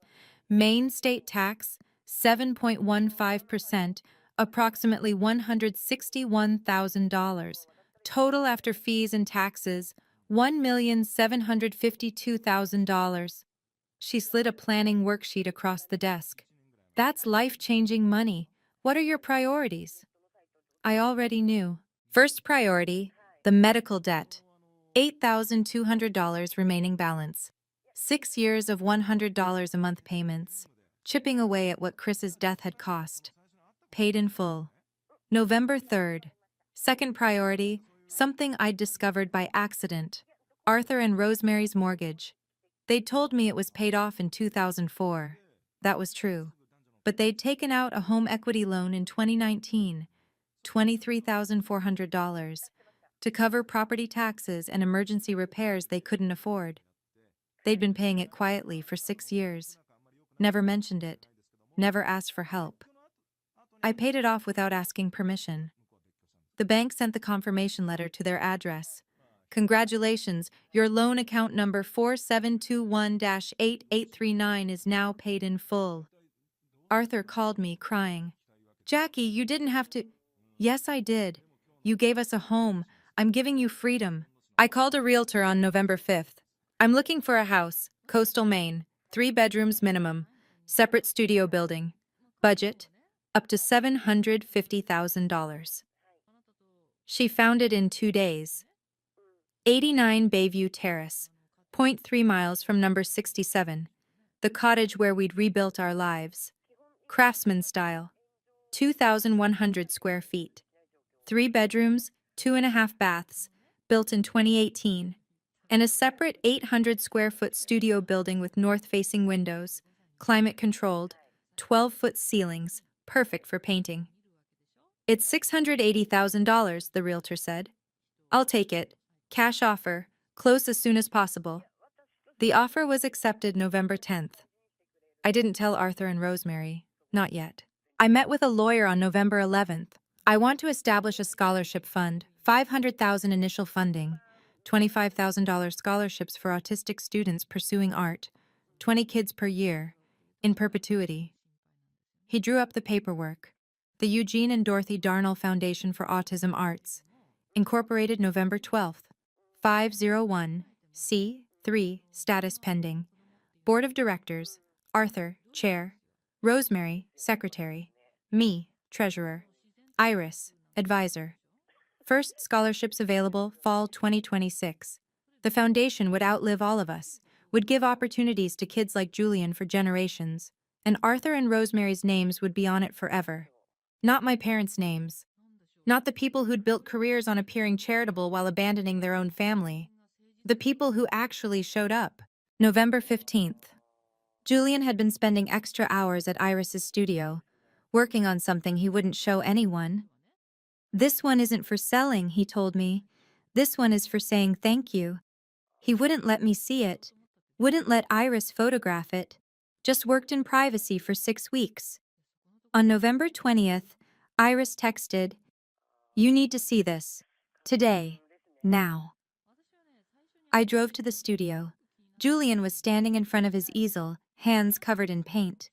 Speaker 1: Maine state tax, 7.15%, approximately $161,000. Total after fees and taxes, $1,752,000. She slid a planning worksheet across the desk. That's life-changing money. What are your priorities? I already knew. First priority, the medical debt. $8,200 remaining balance. 6 years of $100 a month payments. Chipping away at what Chris's death had cost. Paid in full. November 3rd. Second priority, something I'd discovered by accident. Arthur and Rosemary's mortgage. They'd told me it was paid off in 2004. That was true. But they'd taken out a home equity loan in 2019, $23,400, to cover property taxes and emergency repairs they couldn't afford. They'd been paying it quietly for 6 years. Never mentioned it. Never asked for help. I paid it off without asking permission. The bank sent the confirmation letter to their address. Congratulations, your loan account number 4721-8839 is now paid in full. Arthur called me, crying. Jackie, you didn't have to... Yes, I did. You gave us a home. I'm giving you freedom. I called a realtor on November 5th. I'm looking for a house, coastal Maine, 3 bedrooms minimum, separate studio building. Budget, up to $750,000. She found it in 2 days. 89 Bayview Terrace, 0.3 miles from number 67, the cottage where we'd rebuilt our lives. Craftsman style, 2,100 square feet. 3 bedrooms, 2.5 baths, built in 2018, and a separate 800 square foot studio building with north-facing windows, climate-controlled, 12-foot ceilings, perfect for painting. It's $680,000, the realtor said. I'll take it. Cash offer. Close as soon as possible. The offer was accepted November 10th. I didn't tell Arthur and Rosemary, not yet. I met with a lawyer on November 11th. I want to establish a scholarship fund, 500,000 initial funding, $25,000 scholarships for autistic students pursuing art, 20 kids per year, in perpetuity. He drew up the paperwork. The Eugene and Dorothy Darnall Foundation for Autism Arts, incorporated November 12th. 501, C3, status pending. Board of Directors, Arthur, Chair, Rosemary, Secretary, me, Treasurer, Iris, Advisor. First scholarships available fall 2026. The foundation would outlive all of us, would give opportunities to kids like Julian for generations, and Arthur and Rosemary's names would be on it forever. Not my parents' names. Not the people who'd built careers on appearing charitable while abandoning their own family. The people who actually showed up. November 15th. Julian had been spending extra hours at Iris's studio, working on something he wouldn't show anyone. This one isn't for selling, he told me. This one is for saying thank you. He wouldn't let me see it, wouldn't let Iris photograph it, just worked in privacy for 6 weeks. On November 20th, Iris texted, "You need to see this. Today. Now." I drove to the studio. Julian was standing in front of his easel, hands covered in paint.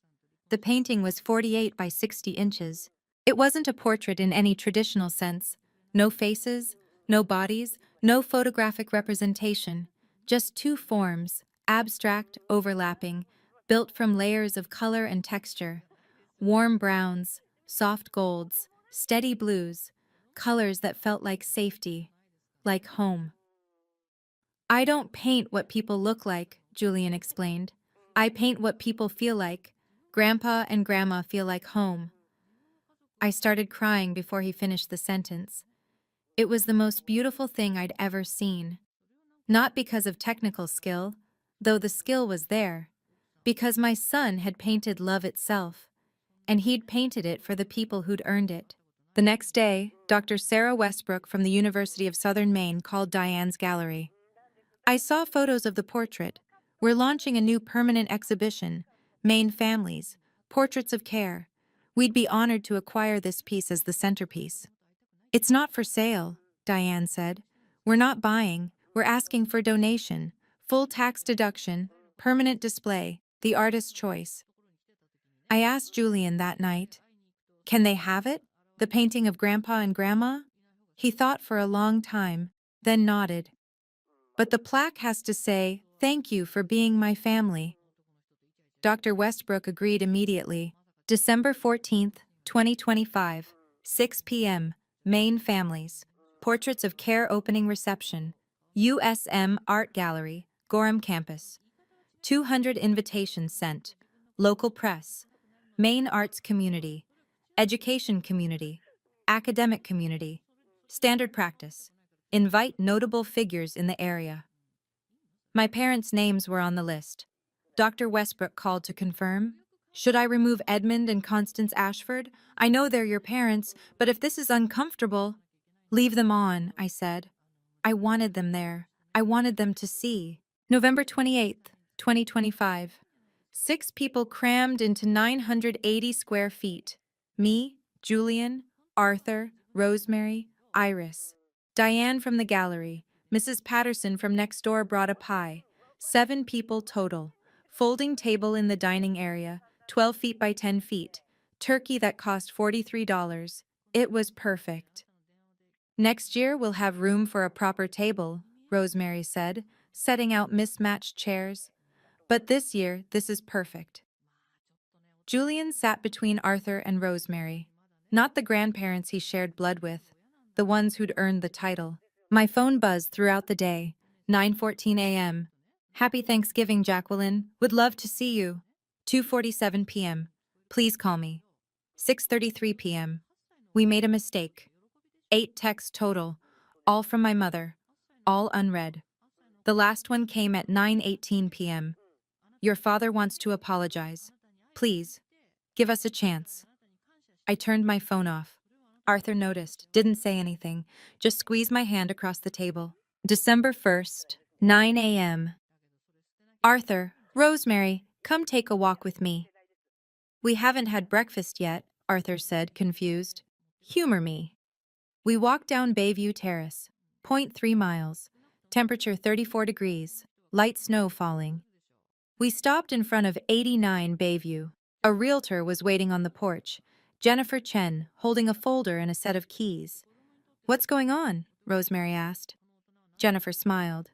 Speaker 1: The painting was 48 by 60 inches. It wasn't a portrait in any traditional sense. No faces, no bodies, no photographic representation. Just two forms, abstract, overlapping, built from layers of color and texture. Warm browns, soft golds, steady blues, colors that felt like safety, like home. "I don't paint what people look like," Julian explained. "I paint what people feel like. Grandpa and Grandma feel like home." I started crying before he finished the sentence. It was the most beautiful thing I'd ever seen. Not because of technical skill, though the skill was there, because my son had painted love itself, and he'd painted it for the people who'd earned it. The next day, Dr. Sarah Westbrook from the University of Southern Maine called Diane's gallery. "I saw photos of the portrait. We're launching a new permanent exhibition, Maine Families, Portraits of Care. We'd be honored to acquire this piece as the centerpiece." "It's not for sale," Diane said. "We're not buying, we're asking for donation, full tax deduction, permanent display, the artist's choice." I asked Julian that night, "Can they have it? The painting of Grandpa and Grandma?" He thought for a long time, then nodded. "But the plaque has to say, 'Thank you for being my family.'" Dr. Westbrook agreed immediately. December 14th, 2025, 6 p.m., Maine Families. Portraits of Care opening reception. USM Art Gallery, Gorham Campus. 200 invitations sent. Local press. Maine arts community. Education community. Academic community. Standard practice. Invite notable figures in the area. My parents' names were on the list. Dr. Westbrook called to confirm. "Should I remove Edmund and Constance Ashford? I know they're your parents, but if this is uncomfortable—" "Leave them on," I said. I wanted them there. I wanted them to see. November 28th, 2025. 6 people crammed into 980 square feet. Me, Julian, Arthur, Rosemary, Iris. Diane from the gallery. Mrs. Patterson from next door brought a pie. 7 people total. Folding table in the dining area, 12 feet by 10 feet. Turkey that cost $43. It was perfect. "Next year we'll have room for a proper table," Rosemary said, setting out mismatched chairs. "But this year, this is perfect." Julian sat between Arthur and Rosemary. Not the grandparents he shared blood with, the ones who'd earned the title. My phone buzzed throughout the day. 9:14 a.m. "Happy Thanksgiving, Jacqueline. Would love to see you." 2:47 p.m. "Please call me." 6:33 p.m. "We made a mistake." 8 texts total, all from my mother, all unread. The last one came at 9:18 p.m. "Your father wants to apologize. Please, give us a chance." I turned my phone off. Arthur noticed, didn't say anything, just squeezed my hand across the table. December 1st, 9 a.m. Arthur, Rosemary, come take a walk with me. We haven't had breakfast yet, Arthur said, confused. Humor me. We walked down Bayview Terrace, 0.3 miles, temperature 34 degrees, light snow falling. We stopped in front of 89 Bayview. A realtor was waiting on the porch, Jennifer Chen, holding a folder and a set of keys. What's going on? Rosemary asked. Jennifer smiled.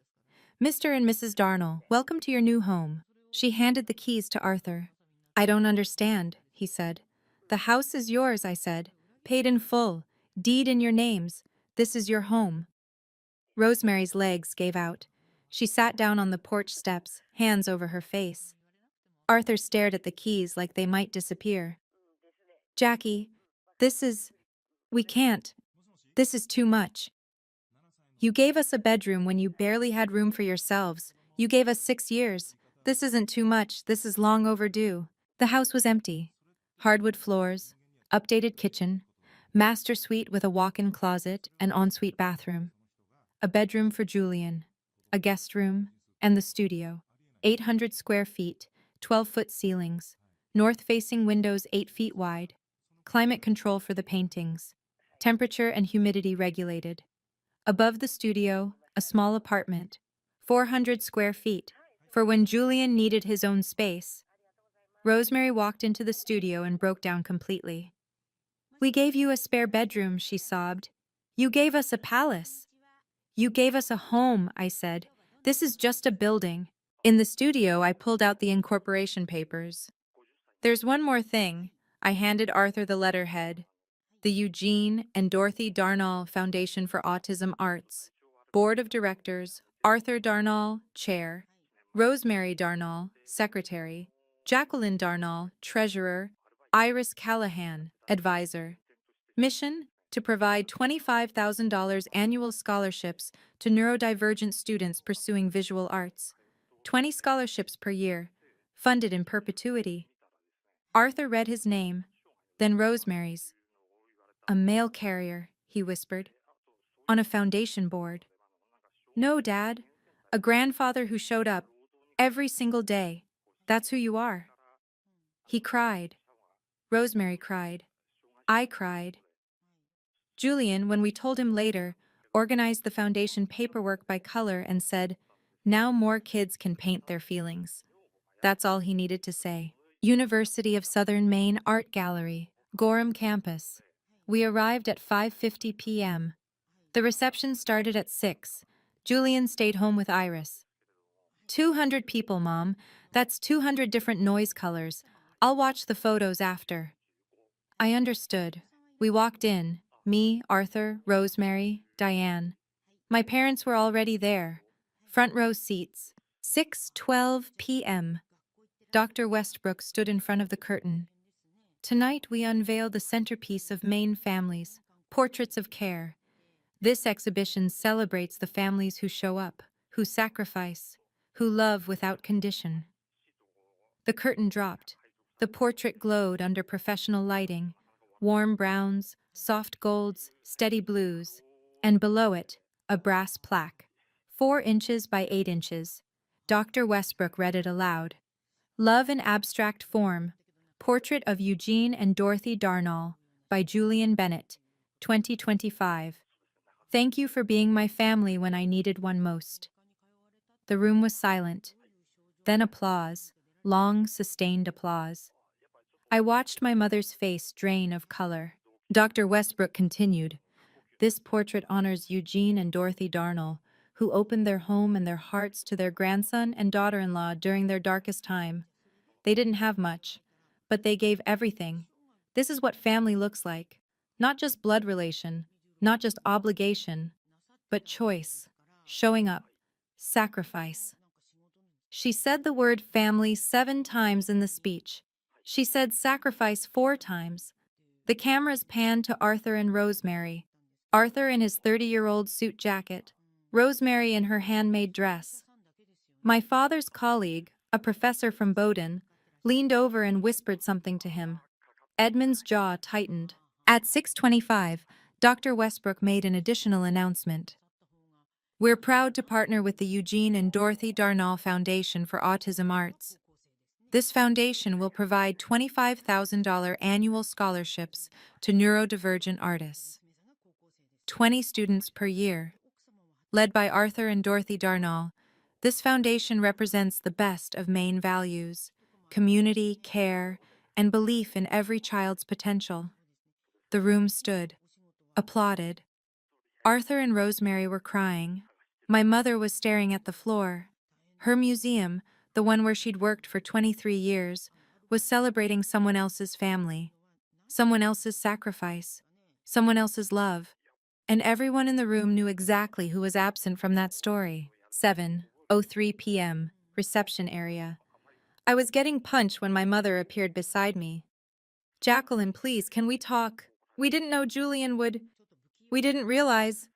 Speaker 1: Mr. and Mrs. Darnell, welcome to your new home. She handed the keys to Arthur. I don't understand, he said. The house is yours, I said. Paid in full. Deed in your names. This is your home. Rosemary's legs gave out. She sat down on the porch steps, hands over her face. Arthur stared at the keys like they might disappear. Jackie, we can't. This is too much. You gave us a bedroom when you barely had room for yourselves. You gave us 6 years. This isn't too much. This is long overdue. The house was empty. Hardwood floors, updated kitchen, master suite with a walk-in closet and ensuite bathroom, a bedroom for Julian, a guest room, and the studio. 800 square feet, 12-foot ceilings, north-facing windows 8 feet wide, climate control for the paintings, temperature and humidity regulated. Above the studio, a small apartment, 400 square feet, for when Julian needed his own space. Rosemary walked into the studio and broke down completely. We gave you a spare bedroom, she sobbed. You gave us a palace. You gave us a home, I said. This is just a building. In the studio, I pulled out the incorporation papers. There's one more thing. I handed Arthur the letterhead. The Eugene and Dorothy Darnall Foundation for Autism Arts. Board of Directors, Arthur Darnall, Chair. Rosemary Darnall, Secretary. Jacqueline Darnall, Treasurer. Iris Callahan, Advisor. Mission: to provide $25,000 annual scholarships to neurodivergent students pursuing visual arts. 20 scholarships per year, funded in perpetuity. Arthur read his name, then Rosemary's. A mail carrier, he whispered. On a foundation board. No, Dad. A grandfather who showed up every single day. That's who you are. He cried. Rosemary cried. I cried. Julian, when we told him later, organized the foundation paperwork by color and said, now more kids can paint their feelings. That's all he needed to say. University of Southern Maine Art Gallery, Gorham Campus. We arrived at 5:50 p.m. The reception started at 6. Julian stayed home with Iris. 200 people, Mom. That's 200 different noise colors. I'll watch the photos after. I understood. We walked in. Me, Arthur, Rosemary, Diane. My parents were already there. Front row seats. 6:12 p.m. Dr. Westbrook stood in front of the curtain. Tonight we unveil the centerpiece of Maine families, Portraits of Care. This exhibition celebrates the families who show up, who sacrifice, who love without condition. The curtain dropped. The portrait glowed under professional lighting, warm browns, soft golds, steady blues, and below it, a brass plaque, 4 inches by 8 inches. Dr. Westbrook read it aloud. Love in Abstract Form, Portrait of Eugene and Dorothy Darnall, by Julian Bennett, 2025. Thank you for being my family when I needed one most. The room was silent. Then applause, long, sustained applause. I watched my mother's face drain of color. Dr. Westbrook continued, this portrait honors Eugene and Dorothy Darnall, who opened their home and their hearts to their grandson and daughter-in-law during their darkest time. They didn't have much, but they gave everything. This is what family looks like. Not just blood relation, not just obligation, but choice, showing up, sacrifice. She said the word family 7 times in the speech. She said sacrifice 4 times. The cameras panned to Arthur and Rosemary. Arthur in his 30-year-old suit jacket, Rosemary in her handmade dress. My father's colleague, a professor from Bowdoin, leaned over and whispered something to him. Edmund's jaw tightened. At 6:25, Dr. Westbrook made an additional announcement. We're proud to partner with the Eugene and Dorothy Darnall Foundation for Autism Arts. This foundation will provide $25,000 annual scholarships to neurodivergent artists. 20 students per year. Led by Arthur and Dorothy Darnall, this foundation represents the best of Maine values: community, care, and belief in every child's potential. The room stood, applauded. Arthur and Rosemary were crying. My mother was staring at the floor. Her museum, the one where she'd worked for 23 years, was celebrating someone else's family, someone else's sacrifice, someone else's love. And everyone in the room knew exactly who was absent from that story. 7:03 p.m., reception area. I was getting punched when my mother appeared beside me. Jacqueline, please, can we talk? We didn't know Julian would. We didn't realize.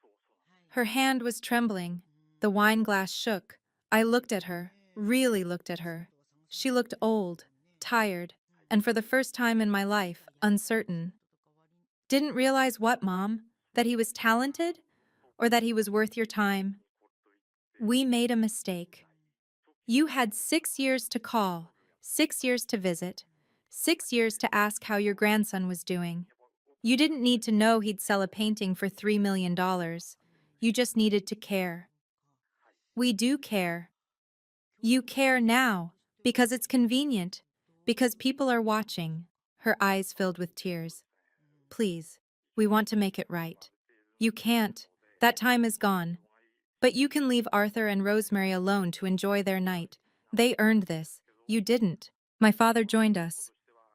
Speaker 1: Her hand was trembling. The wine glass shook. I looked at her, really looked at her. She looked old, tired, and for the first time in my life, uncertain. Didn't realize what, Mom? That he was talented? Or that he was worth your time? We made a mistake. You had 6 years to call, 6 years to visit, 6 years to ask how your grandson was doing. You didn't need to know he'd sell a painting for $3 million. You just needed to care. We do care. You care now, because it's convenient, because people are watching. Her eyes filled with tears. Please, we want to make it right. You can't. That time is gone. But you can leave Arthur and Rosemary alone to enjoy their night. They earned this. You didn't. My father joined us.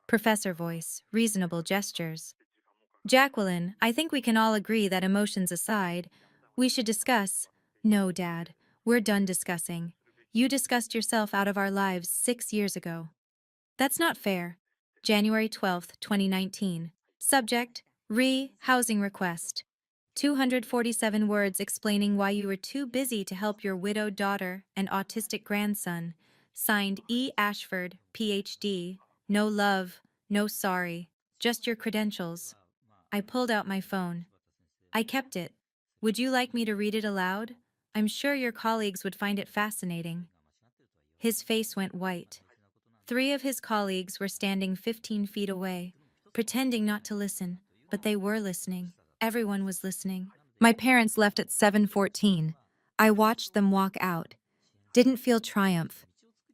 Speaker 1: Professor voice, reasonable gestures. Jacqueline, I think we can all agree that emotions aside, we should discuss. No, Dad, we're done discussing. You discussed yourself out of our lives 6 years ago. That's not fair. January 12th, 2019. Subject, housing request. 247 words explaining why you were too busy to help your widowed daughter and autistic grandson. Signed E. Ashford, Ph.D. No love, no sorry, just your credentials. I pulled out my phone. I kept it. Would you like me to read it aloud? I'm sure your colleagues would find it fascinating. His face went white. 3 of his colleagues were standing 15 feet away, pretending not to listen, but they were listening. Everyone was listening. My parents left at 7:14. I watched them walk out. Didn't feel triumph.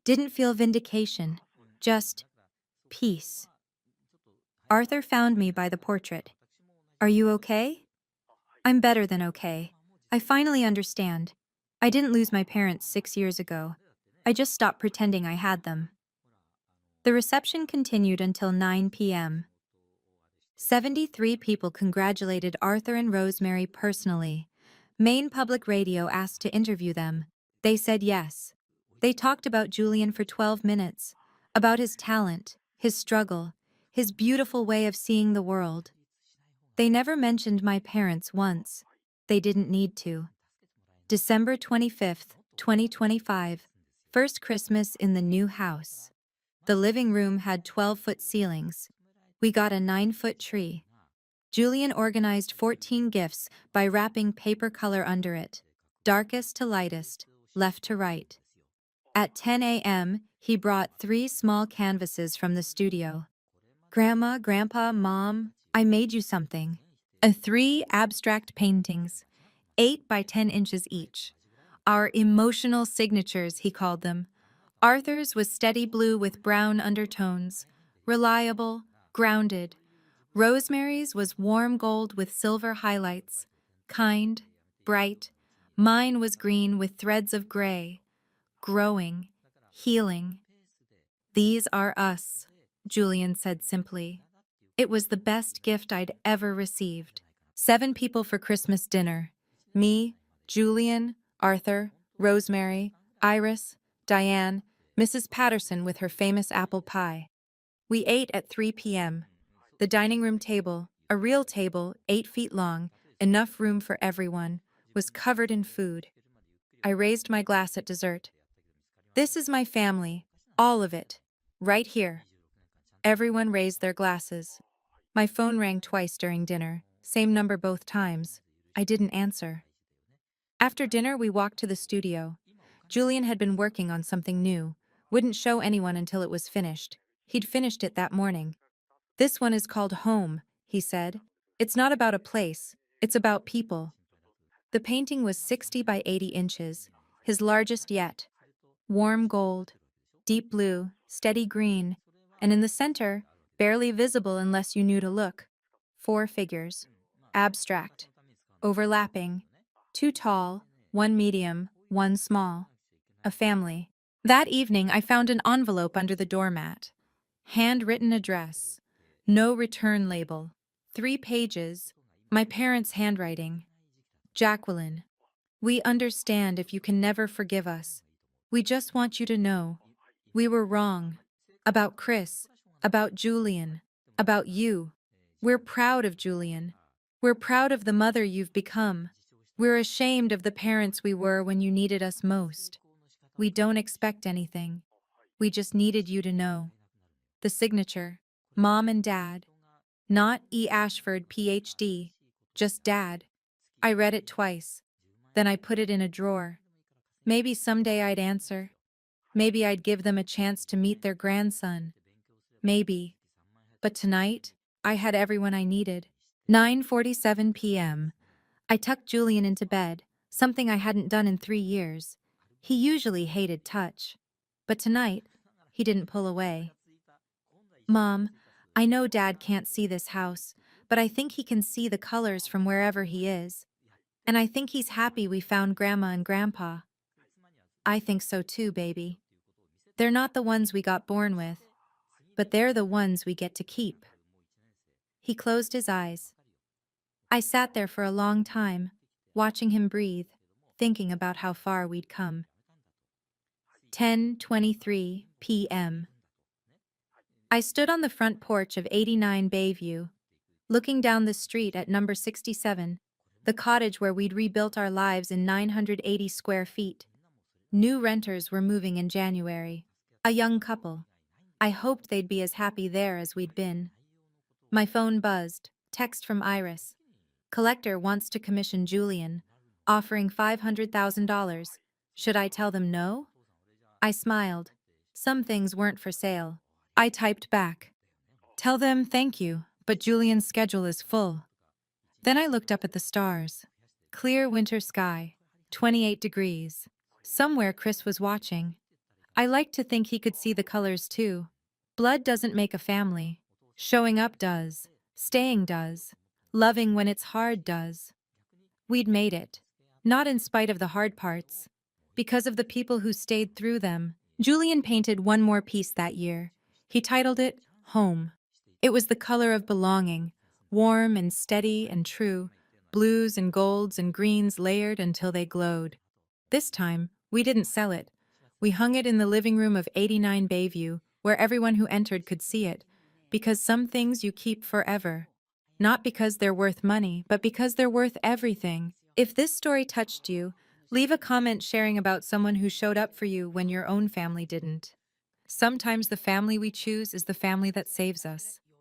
Speaker 1: Didn't feel vindication. Just peace. Arthur found me by the portrait. Are you okay? I'm better than okay. I finally understand. I didn't lose my parents 6 years ago. I just stopped pretending I had them. The reception continued until 9 p.m. 73 people congratulated Arthur and Rosemary personally. Maine Public Radio asked to interview them. They said yes. They talked about Julian for 12 minutes, about his talent, his struggle, his beautiful way of seeing the world. They never mentioned my parents once. They didn't need to. December 25th, 2025. First Christmas in the new house. The living room had 12-foot ceilings. We got a 9-foot tree. Julian organized 14 gifts by wrapping paper color under it, darkest to lightest, left to right. At 10 a.m., he brought 3 small canvases from the studio. Grandma, Grandpa, Mom, I made you something. 3 abstract paintings, 8 by 10 inches each. Our emotional signatures, he called them. Arthur's was steady blue with brown undertones, reliable, grounded. Rosemary's was warm gold with silver highlights, kind, bright. Mine was green with threads of gray, growing, healing. These are us, Julian said simply. It was the best gift I'd ever received. 7 people for Christmas dinner. Me, Julian, Arthur, Rosemary, Iris, Diane, Mrs. Patterson with her famous apple pie. We ate at 3 p.m. The dining room table, a real table, 8 feet long, enough room for everyone, was covered in food. I raised my glass at dessert. This is my family, all of it, right here. Everyone raised their glasses. My phone rang twice during dinner, same number both times. I didn't answer. After dinner, we walked to the studio. Julian had been working on something new, wouldn't show anyone until it was finished. He'd finished it that morning. "This one is called Home," he said. "It's not about a place, it's about people." The painting was 60 by 80 inches, his largest yet. Warm gold, deep blue, steady green, and in the center, barely visible unless you knew to look, 4 figures. Abstract. Overlapping. 2 tall, 1 medium, 1 small. A family. That evening, I found an envelope under the doormat. Handwritten address. No return label. 3 pages. My parents' handwriting. Jacqueline, we understand if you can never forgive us. We just want you to know. We were wrong. About Chris. About Julian. About you. We're proud of Julian. We're proud of the mother you've become. We're ashamed of the parents we were when you needed us most. We don't expect anything. We just needed you to know. The signature. Mom and Dad. Not E. Ashford, PhD. Just Dad. I read it twice. Then I put it in a drawer. Maybe someday I'd answer. Maybe I'd give them a chance to meet their grandson. Maybe. But tonight, I had everyone I needed. 9:47 p.m. I tucked Julian into bed, something I hadn't done in 3 years. He usually hated touch. But tonight, he didn't pull away. "Mom, I know Dad can't see this house, but I think he can see the colors from wherever he is. And I think he's happy we found Grandma and Grandpa." "I think so too, baby. They're not the ones we got born with, but they're the ones we get to keep." He closed his eyes. I sat there for a long time, watching him breathe, thinking about how far we'd come. 10:23 p.m. I stood on the front porch of 89 Bayview, looking down the street at number 67, the cottage where we'd rebuilt our lives in 980 square feet. New renters were moving in January. A young couple. I hoped they'd be as happy there as we'd been. My phone buzzed. Text from Iris. "Collector wants to commission Julian, offering $500,000. Should I tell them no?" I smiled. Some things weren't for sale. I typed back. "Tell them thank you, but Julian's schedule is full." Then I looked up at the stars. Clear winter sky, 28 degrees. Somewhere Chris was watching. I liked to think he could see the colors too. Blood doesn't make a family. Showing up does. Staying does. Loving when it's hard does. We'd made it. Not in spite of the hard parts. Because of the people who stayed through them. Julian painted one more piece that year. He titled it Home. It was the color of belonging, warm and steady and true, blues and golds and greens layered until they glowed. This time, we didn't sell it. We hung it in the living room of 89 Bayview, where everyone who entered could see it, because some things you keep forever. Not because they're worth money, but because they're worth everything. If this story touched you, leave a comment sharing about someone who showed up for you when your own family didn't. Sometimes the family we choose is the family that saves us.